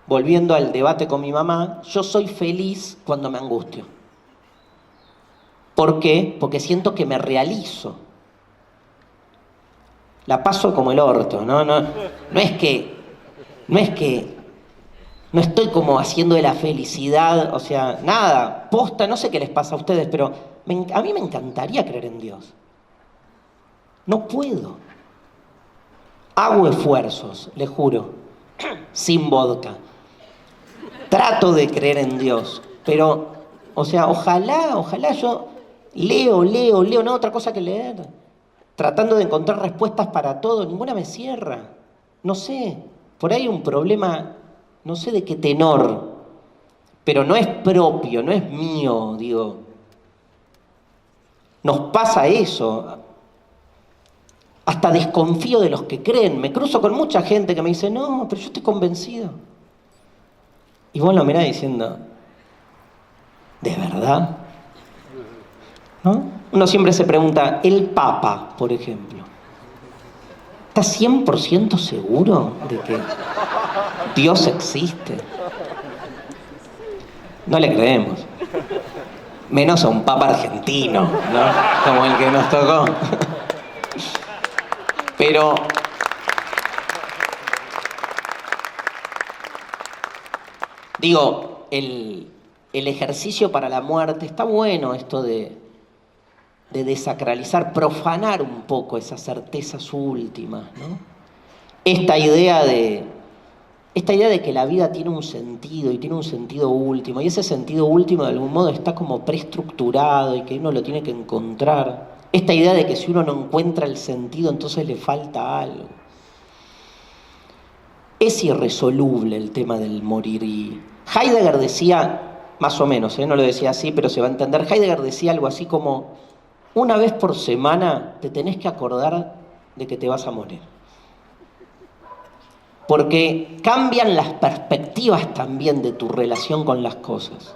Speaker 3: volviendo al debate con mi mamá, yo soy feliz cuando me angustio. ¿Por qué? Porque siento que me realizo. La paso como el orto, ¿no? No estoy como haciendo de la felicidad, o sea, nada, posta, no sé qué les pasa a ustedes, pero a mí me encantaría creer en Dios. No puedo. Hago esfuerzos, les juro, sin vodka. Trato de creer en Dios, pero, o sea, ojalá yo leo, no otra cosa que leer. Tratando de encontrar respuestas para todo, ninguna me cierra. No sé, por ahí hay un problema, no sé de qué tenor, pero no es propio, no es mío, digo. Nos pasa eso. Hasta desconfío de los que creen. Me cruzo con mucha gente que me dice, no, pero yo estoy convencido. Y vos lo mirás diciendo, ¿de verdad? ¿No? Uno siempre se pregunta, el Papa, por ejemplo, ¿está 100% seguro de que Dios existe? No le creemos. Menos a un Papa argentino, ¿no? Como el que nos tocó. Pero digo, el ejercicio para la muerte, está bueno esto de desacralizar, profanar un poco esas certezas últimas, ¿no? Esta idea de que la vida tiene un sentido y tiene un sentido último, y ese sentido último de algún modo está como preestructurado y que uno lo tiene que encontrar. Esta idea de que si uno no encuentra el sentido, entonces le falta algo. Es irresoluble el tema del morir. Y Heidegger decía, más o menos, no lo decía así, pero se va a entender, Heidegger decía algo así como, una vez por semana te tenés que acordar de que te vas a morir. Porque cambian las perspectivas también de tu relación con las cosas.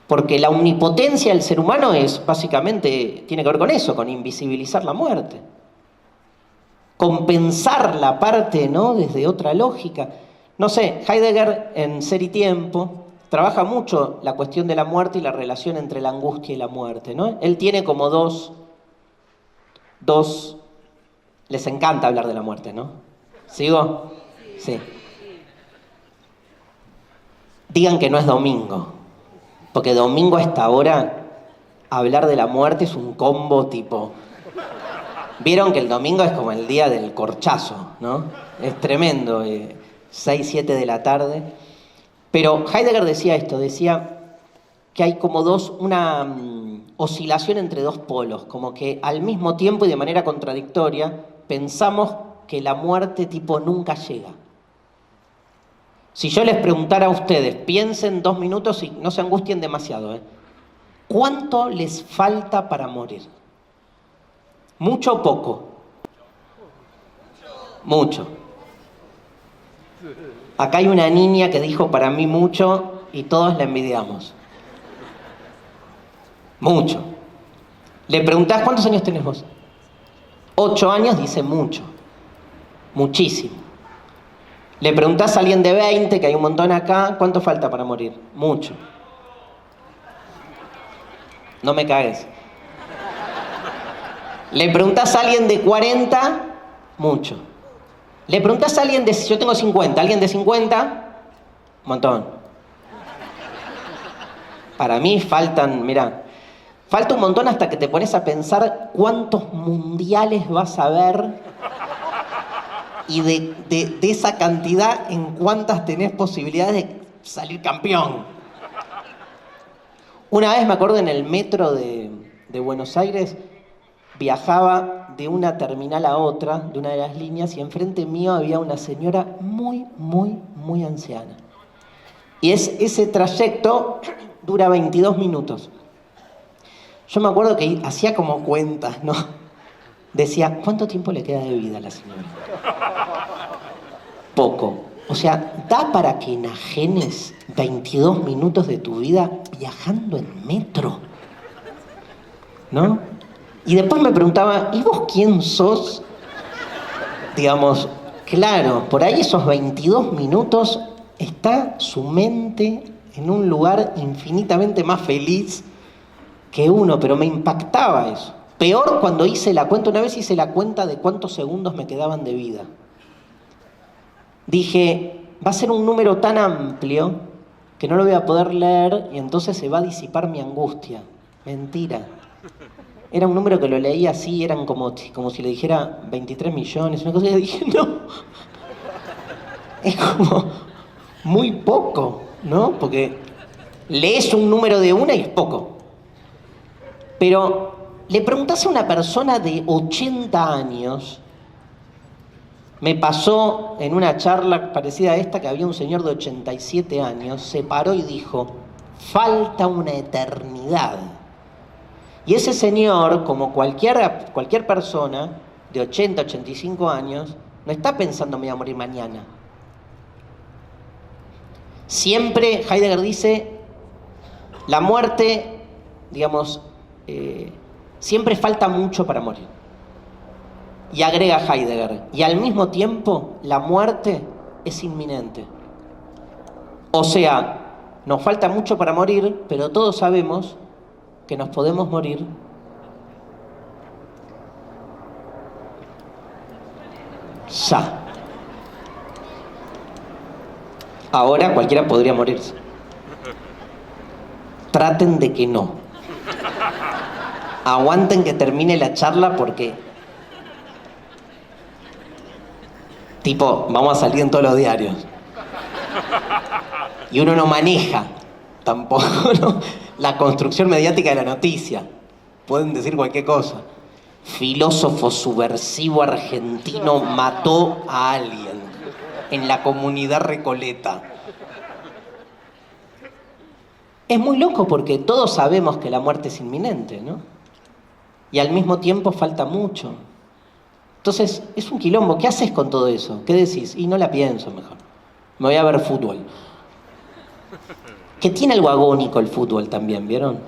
Speaker 3: Porque la omnipotencia del ser humano es, básicamente, tiene que ver con eso, con invisibilizar la muerte. Compensar la parte, ¿no?, desde otra lógica. No sé, Heidegger en Ser y Tiempo trabaja mucho la cuestión de la muerte y la relación entre la angustia y la muerte, ¿no? Él tiene como dos... Les encanta hablar de la muerte, ¿no? ¿Sigo? Sí. Digan que no es domingo, porque domingo a esta hora hablar de la muerte es un combo tipo... Vieron que el domingo es como el día del corchazo, ¿no? Es tremendo, 6, 7 de la tarde. Pero Heidegger decía esto, decía que hay como una oscilación entre dos polos, como que al mismo tiempo y de manera contradictoria pensamos que la muerte tipo nunca llega. Si yo les preguntara a ustedes, piensen 2 minutos y no se angustien demasiado, ¿cuánto les falta para morir? ¿Mucho o poco? Mucho. Acá hay una niña que dijo para mí mucho y todos la envidiamos. Mucho. Le preguntás, ¿cuántos años tenés vos? 8 años, dice mucho. Muchísimo. Le preguntás a alguien de 20, que hay un montón acá, ¿cuánto falta para morir? Mucho. No me cagues. Le preguntás a alguien de 40, mucho. Le preguntás a alguien de... Yo tengo 50, alguien de 50, un montón. Para mí faltan, mirá, falta un montón hasta que te pones a pensar cuántos mundiales vas a ver y de esa cantidad en cuántas tenés posibilidades de salir campeón. Una vez me acuerdo en el metro de Buenos Aires, viajaba de una terminal a otra, de una de las líneas, y enfrente mío había una señora muy, muy, muy anciana. Y ese trayecto dura 22 minutos. Yo me acuerdo que hacía como cuentas, ¿no? Decía, ¿cuánto tiempo le queda de vida a la señora? Poco. O sea, da para que enajenes 22 minutos de tu vida viajando en metro, ¿no? Y después me preguntaba, ¿y vos quién sos? Digamos, claro, por ahí esos 22 minutos está su mente en un lugar infinitamente más feliz que uno, pero me impactaba eso. Peor cuando hice la cuenta, una vez hice la cuenta de cuántos segundos me quedaban de vida. Dije, va a ser un número tan amplio que no lo voy a poder leer y entonces se va a disipar mi angustia. Mentira. Era un número que lo leía así, eran como si le dijera 23 millones, una cosa, y dije, no. Es como muy poco, ¿no? Porque lees un número de una y es poco. Pero le preguntás a una persona de 80 años, me pasó en una charla parecida a esta que había un señor de 87 años, se paró y dijo, falta una eternidad. Y ese señor, como cualquier persona de 80, 85 años, no está pensando me voy a morir mañana. Siempre Heidegger dice, la muerte, digamos, siempre falta mucho para morir. Y agrega Heidegger, y al mismo tiempo la muerte es inminente. O sea, nos falta mucho para morir, pero todos sabemos que nos podemos morir ya. Ahora cualquiera podría morirse. Traten de que no. Aguanten que termine la charla porque... tipo, vamos a salir en todos los diarios. Y uno no maneja tampoco, ¿no?, la construcción mediática de la noticia. Pueden decir cualquier cosa. Filósofo subversivo argentino mató a alguien en la comunidad Recoleta. Es muy loco porque todos sabemos que la muerte es inminente, ¿no? Y al mismo tiempo falta mucho. Entonces, es un quilombo. ¿Qué haces con todo eso? ¿Qué decís? Y no la pienso mejor. Me voy a ver fútbol. Que tiene algo agónico el fútbol también, ¿vieron?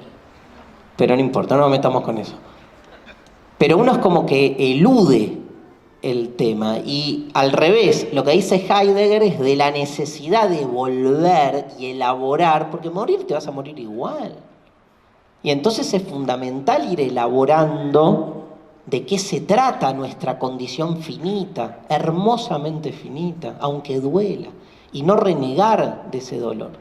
Speaker 3: Pero no importa, no nos metamos con eso. Pero uno es como que elude el tema. Y al revés, lo que dice Heidegger es de la necesidad de volver y elaborar, porque morir te vas a morir igual. Y entonces es fundamental ir elaborando de qué se trata nuestra condición finita, hermosamente finita, aunque duela, y no renegar de ese dolor.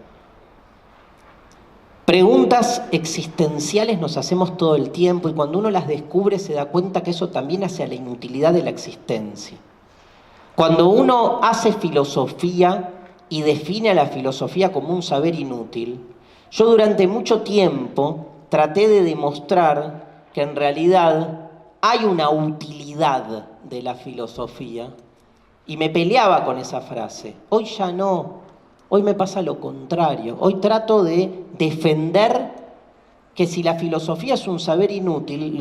Speaker 3: Preguntas existenciales nos hacemos todo el tiempo y cuando uno las descubre se da cuenta que eso también hace a la inutilidad de la existencia. Cuando uno hace filosofía y define a la filosofía como un saber inútil, yo durante mucho tiempo traté de demostrar que en realidad hay una utilidad de la filosofía y me peleaba con esa frase. Hoy ya no. Hoy me pasa lo contrario. Hoy trato de defender que si la filosofía es un saber inútil,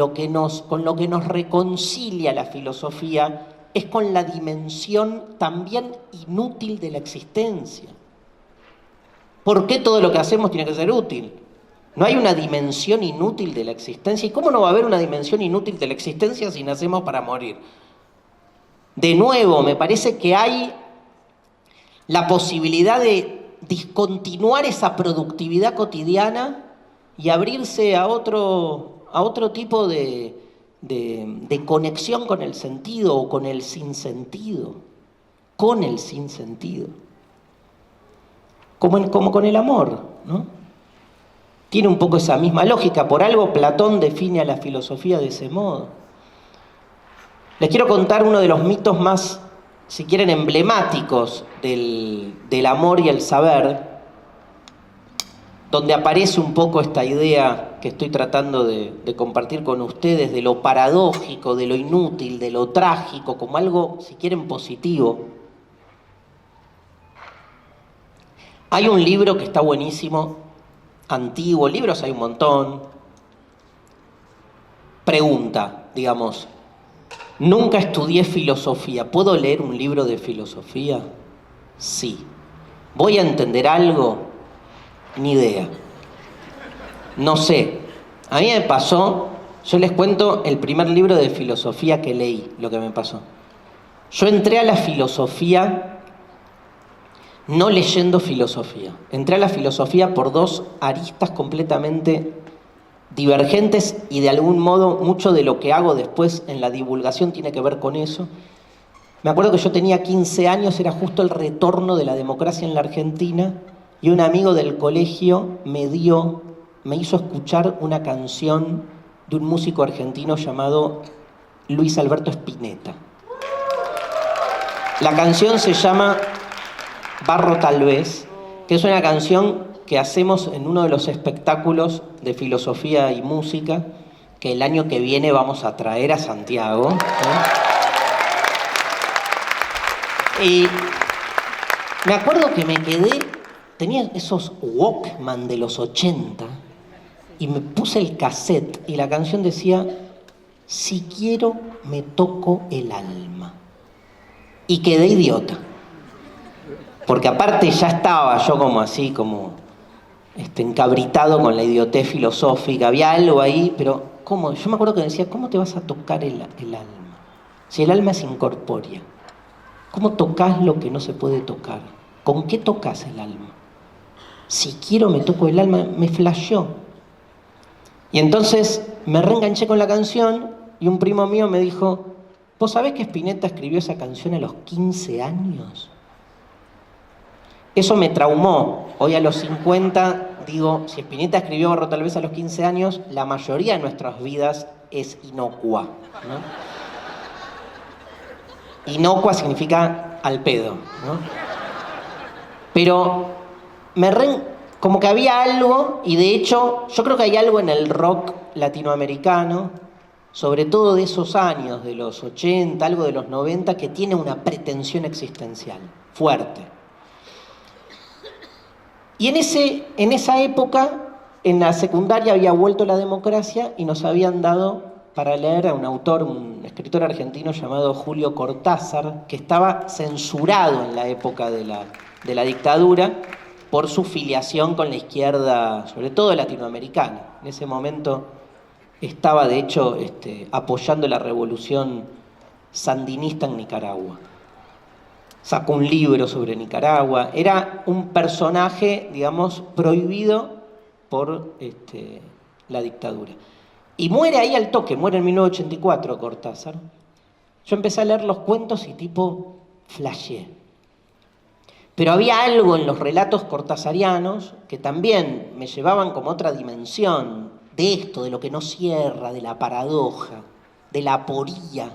Speaker 3: con lo que nos reconcilia la filosofía es con la dimensión también inútil de la existencia. ¿Por qué todo lo que hacemos tiene que ser útil? No hay una dimensión inútil de la existencia. ¿Y cómo no va a haber una dimensión inútil de la existencia si nacemos para morir? De nuevo, me parece que hay la posibilidad de discontinuar esa productividad cotidiana y abrirse a otro tipo de conexión con el sentido o con el sinsentido. Con el sinsentido. Como con el amor, ¿no? Tiene un poco esa misma lógica. Por algo Platón define a la filosofía de ese modo. Les quiero contar uno de los mitos más, si quieren, emblemáticos del amor y el saber, donde aparece un poco esta idea que estoy tratando de compartir con ustedes, de lo paradójico, de lo inútil, de lo trágico, como algo, si quieren, positivo. Hay un libro que está buenísimo, antiguo, libros hay un montón. Pregunta, digamos, nunca estudié filosofía. ¿Puedo leer un libro de filosofía? Sí. ¿Voy a entender algo? Ni idea. No sé. A mí me pasó, yo les cuento el primer libro de filosofía que leí, lo que me pasó. Yo entré a la filosofía no leyendo filosofía. Entré a la filosofía por dos aristas completamente divergentes y de algún modo mucho de lo que hago después en la divulgación tiene que ver con eso. Me acuerdo que yo tenía 15 años, era justo el retorno de la democracia en la Argentina y un amigo del colegio me hizo escuchar una canción de un músico argentino llamado Luis Alberto Spinetta. La canción se llama Barro tal vez, que es una canción que hacemos en uno de los espectáculos de filosofía y música que el año que viene vamos a traer a Santiago. Y me acuerdo que me quedé, tenía esos Walkman de los 80 y me puse el cassette y la canción decía, si quiero me toco el alma. Y quedé idiota. Porque aparte ya estaba yo como así, como encabritado con la idiotez filosófica. Había algo ahí, pero ¿cómo? Yo me acuerdo que decía, ¿cómo te vas a tocar el alma? Si el alma es incorpórea. ¿Cómo tocas lo que no se puede tocar? ¿Con qué tocas el alma? Si quiero me toco el alma, me flasheó. Y entonces me reenganché con la canción y un primo mío me dijo, ¿vos sabés que Spinetta escribió esa canción a los 15 años? Eso me traumó. Hoy a los 50 digo, si Spinetta escribió Barro tal vez a los 15 años, la mayoría de nuestras vidas es inocua, ¿no? Inocua significa al pedo, ¿no? Pero como que había algo, y de hecho yo creo que hay algo en el rock latinoamericano, sobre todo de esos años, de los 80, algo de los 90, que tiene una pretensión existencial fuerte. Y en esa época, en la secundaria había vuelto la democracia y nos habían dado para leer a un autor, un escritor argentino llamado Julio Cortázar, que estaba censurado en la época de la dictadura por su filiación con la izquierda, sobre todo latinoamericana. En ese momento estaba, de hecho, apoyando la revolución sandinista en Nicaragua. Sacó un libro sobre Nicaragua. Era un personaje, digamos, prohibido por la dictadura. Y muere ahí al toque, muere en 1984 Cortázar. Yo empecé a leer los cuentos y tipo flasheé. Pero había algo en los relatos cortázarianos que también me llevaban como otra dimensión de esto, de lo que no cierra, de la paradoja, de la aporía,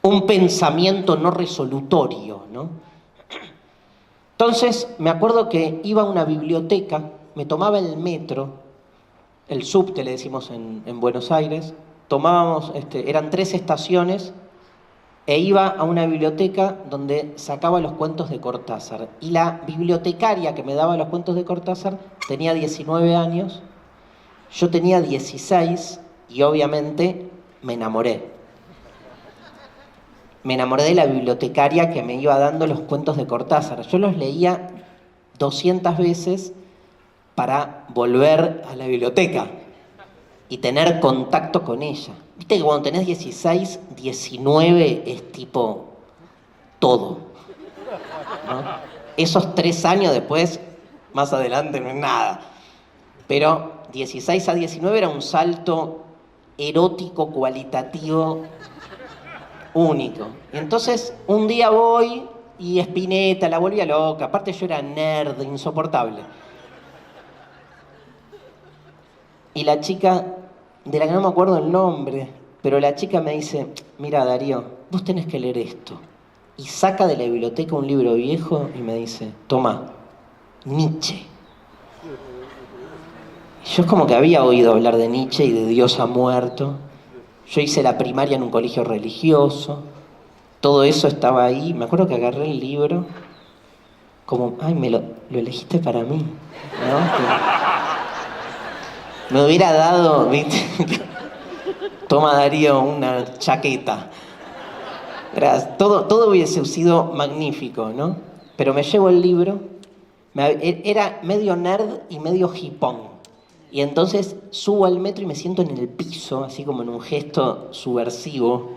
Speaker 3: un pensamiento no resolutorio, ¿no? Entonces me acuerdo que iba a una biblioteca, me tomaba el metro, el subte le decimos en Buenos Aires, tomábamos, eran 3 estaciones, e iba a una biblioteca donde sacaba los cuentos de Cortázar. Y la bibliotecaria que me daba los cuentos de Cortázar tenía 19 años, yo tenía 16 y obviamente me enamoré. Me enamoré de la bibliotecaria que me iba dando los cuentos de Cortázar. Yo los leía 200 veces para volver a la biblioteca y tener contacto con ella. Viste que cuando tenés 16, 19 es tipo todo, ¿no? Esos 3 años después, más adelante, no es nada. Pero 16 a 19 era un salto erótico, cualitativo, único. Y entonces un día voy y Spinetta la volvía loca. Aparte yo era nerd, insoportable. Y la chica, de la que no me acuerdo el nombre, pero la chica me dice, mira Darío, vos tenés que leer esto. Y saca de la biblioteca un libro viejo y me dice, toma, Nietzsche. Yo es como que había oído hablar de Nietzsche y de Dios ha muerto. Yo hice la primaria en un colegio religioso. Todo eso estaba ahí. Me acuerdo que agarré el libro como, ay, lo elegiste para mí, ¿no? Me hubiera dado, ¿viste? Toma Darío, una chaqueta. Todo hubiese sido magnífico, ¿no? Pero me llevo el libro. Era medio nerd y medio hipón. Y entonces subo al metro y me siento en el piso, así como en un gesto subversivo.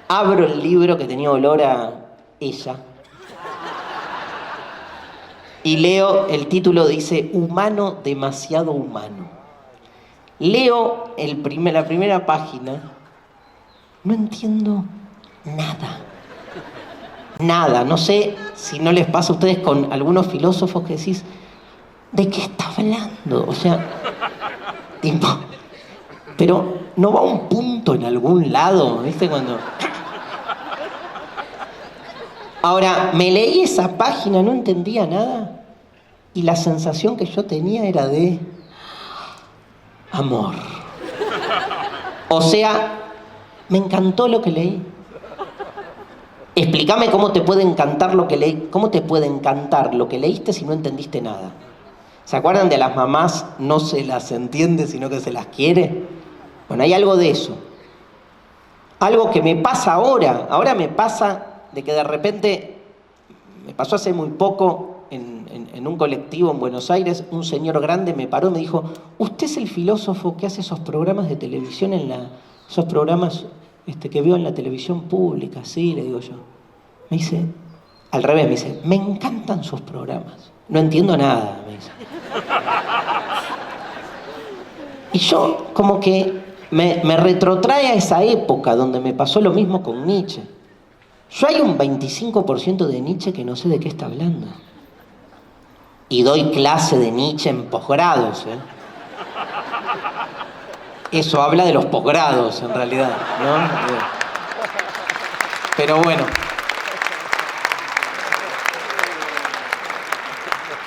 Speaker 3: Abro el libro que tenía olor a ella. Y leo, el título dice, Humano, demasiado humano. Leo la primera página, no entiendo nada. Nada, no sé si no les pasa a ustedes con algunos filósofos que decís, ¿de qué está hablando? O sea, tipo, pero no va a un punto en algún lado, ¿viste? Cuando... Ahora, me leí esa página, no entendía nada, y la sensación que yo tenía era de amor. O sea, me encantó lo que leí. Explícame cómo te puede encantar lo que leí, cómo te puede encantar lo que leíste si no entendiste nada. ¿Se acuerdan de las mamás no se las entiende, sino que se las quiere? Bueno, hay algo de eso. Algo que me pasa ahora. Ahora me pasa de que de repente me pasó hace muy poco en un colectivo en Buenos Aires, un señor grande me paró y me dijo, ¿usted es el filósofo que hace esos programas de televisión esos programas que veo en la televisión pública? Sí, le digo yo. Me dice, al revés, me dice, me encantan sus programas. No entiendo nada, me dice. Y yo como que me retrotrae a esa época donde me pasó lo mismo con Nietzsche. Yo hay un 25% de Nietzsche que no sé de qué está hablando. Y doy clase de Nietzsche en posgrados, ¿eh? Eso habla de los posgrados, en realidad, ¿no? Pero bueno.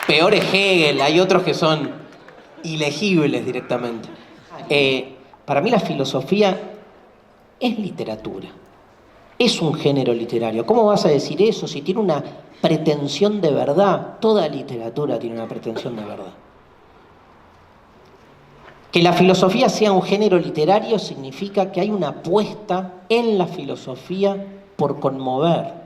Speaker 3: Peor es Hegel, hay otros que son ilegibles directamente. Para mí la filosofía es literatura. Es un género literario. ¿Cómo vas a decir eso si tiene una pretensión de verdad? Toda literatura tiene una pretensión de verdad. Que la filosofía sea un género literario significa que hay una apuesta en la filosofía por conmover.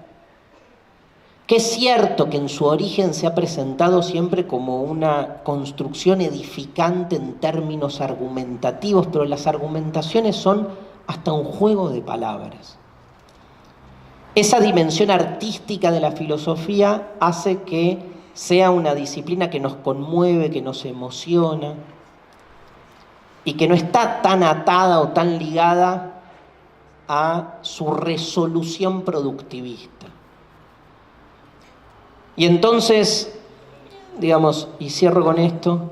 Speaker 3: Que es cierto que en su origen se ha presentado siempre como una construcción edificante en términos argumentativos, pero las argumentaciones son hasta un juego de palabras. Esa dimensión artística de la filosofía hace que sea una disciplina que nos conmueve, que nos emociona y que no está tan atada o tan ligada a su resolución productivista. Y entonces, digamos, y cierro con esto,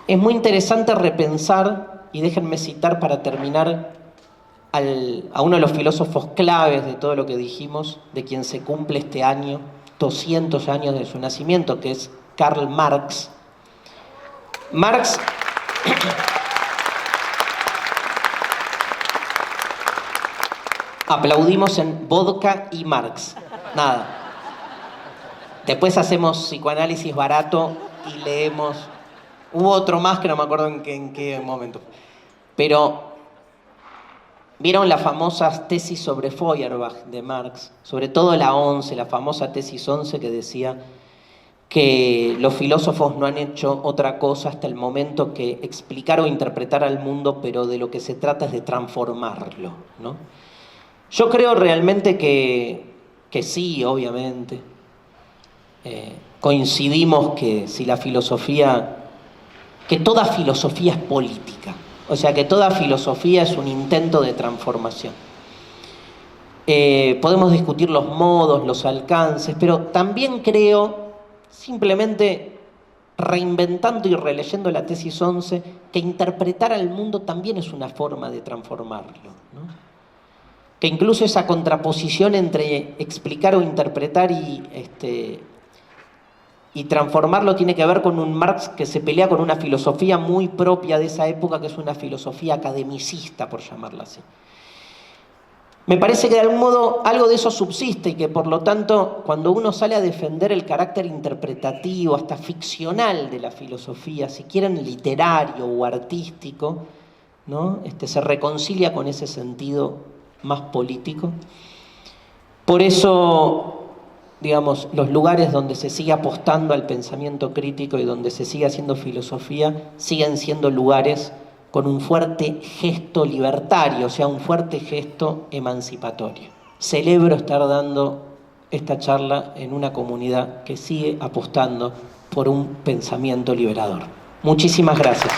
Speaker 3: es muy interesante repensar, y déjenme citar para terminar a uno de los filósofos claves de todo lo que dijimos, de quien se cumple este año, 200 años de su nacimiento, que es Karl Marx. Marx aplaudimos en vodka y Marx. Nada. Después hacemos psicoanálisis barato y leemos. Hubo otro más que no me acuerdo en qué momento. Pero ¿vieron las famosas tesis sobre Feuerbach de Marx? Sobre todo la 11, la famosa tesis 11 que decía que los filósofos no han hecho otra cosa hasta el momento que explicar o interpretar al mundo, pero de lo que se trata es de transformarlo, ¿no? Yo creo realmente que sí, obviamente. Coincidimos que si la filosofía, que toda filosofía es política, o sea que toda filosofía es un intento de transformación. Podemos discutir los modos, los alcances, pero también creo, simplemente reinventando y releyendo la tesis 11, que interpretar al mundo también es una forma de transformarlo, ¿no? Que incluso esa contraposición entre explicar o interpretar y transformarlo tiene que ver con un Marx que se pelea con una filosofía muy propia de esa época, que es una filosofía academicista, por llamarla así. Me parece que de algún modo algo de eso subsiste y que por lo tanto cuando uno sale a defender el carácter interpretativo, hasta ficcional de la filosofía, si quieren literario o artístico, ¿no? Se reconcilia con ese sentido más político. Por eso, digamos, los lugares donde se sigue apostando al pensamiento crítico y donde se sigue haciendo filosofía siguen siendo lugares con un fuerte gesto libertario, o sea, un fuerte gesto emancipatorio. Celebro estar dando esta charla en una comunidad que sigue apostando por un pensamiento liberador. Muchísimas gracias.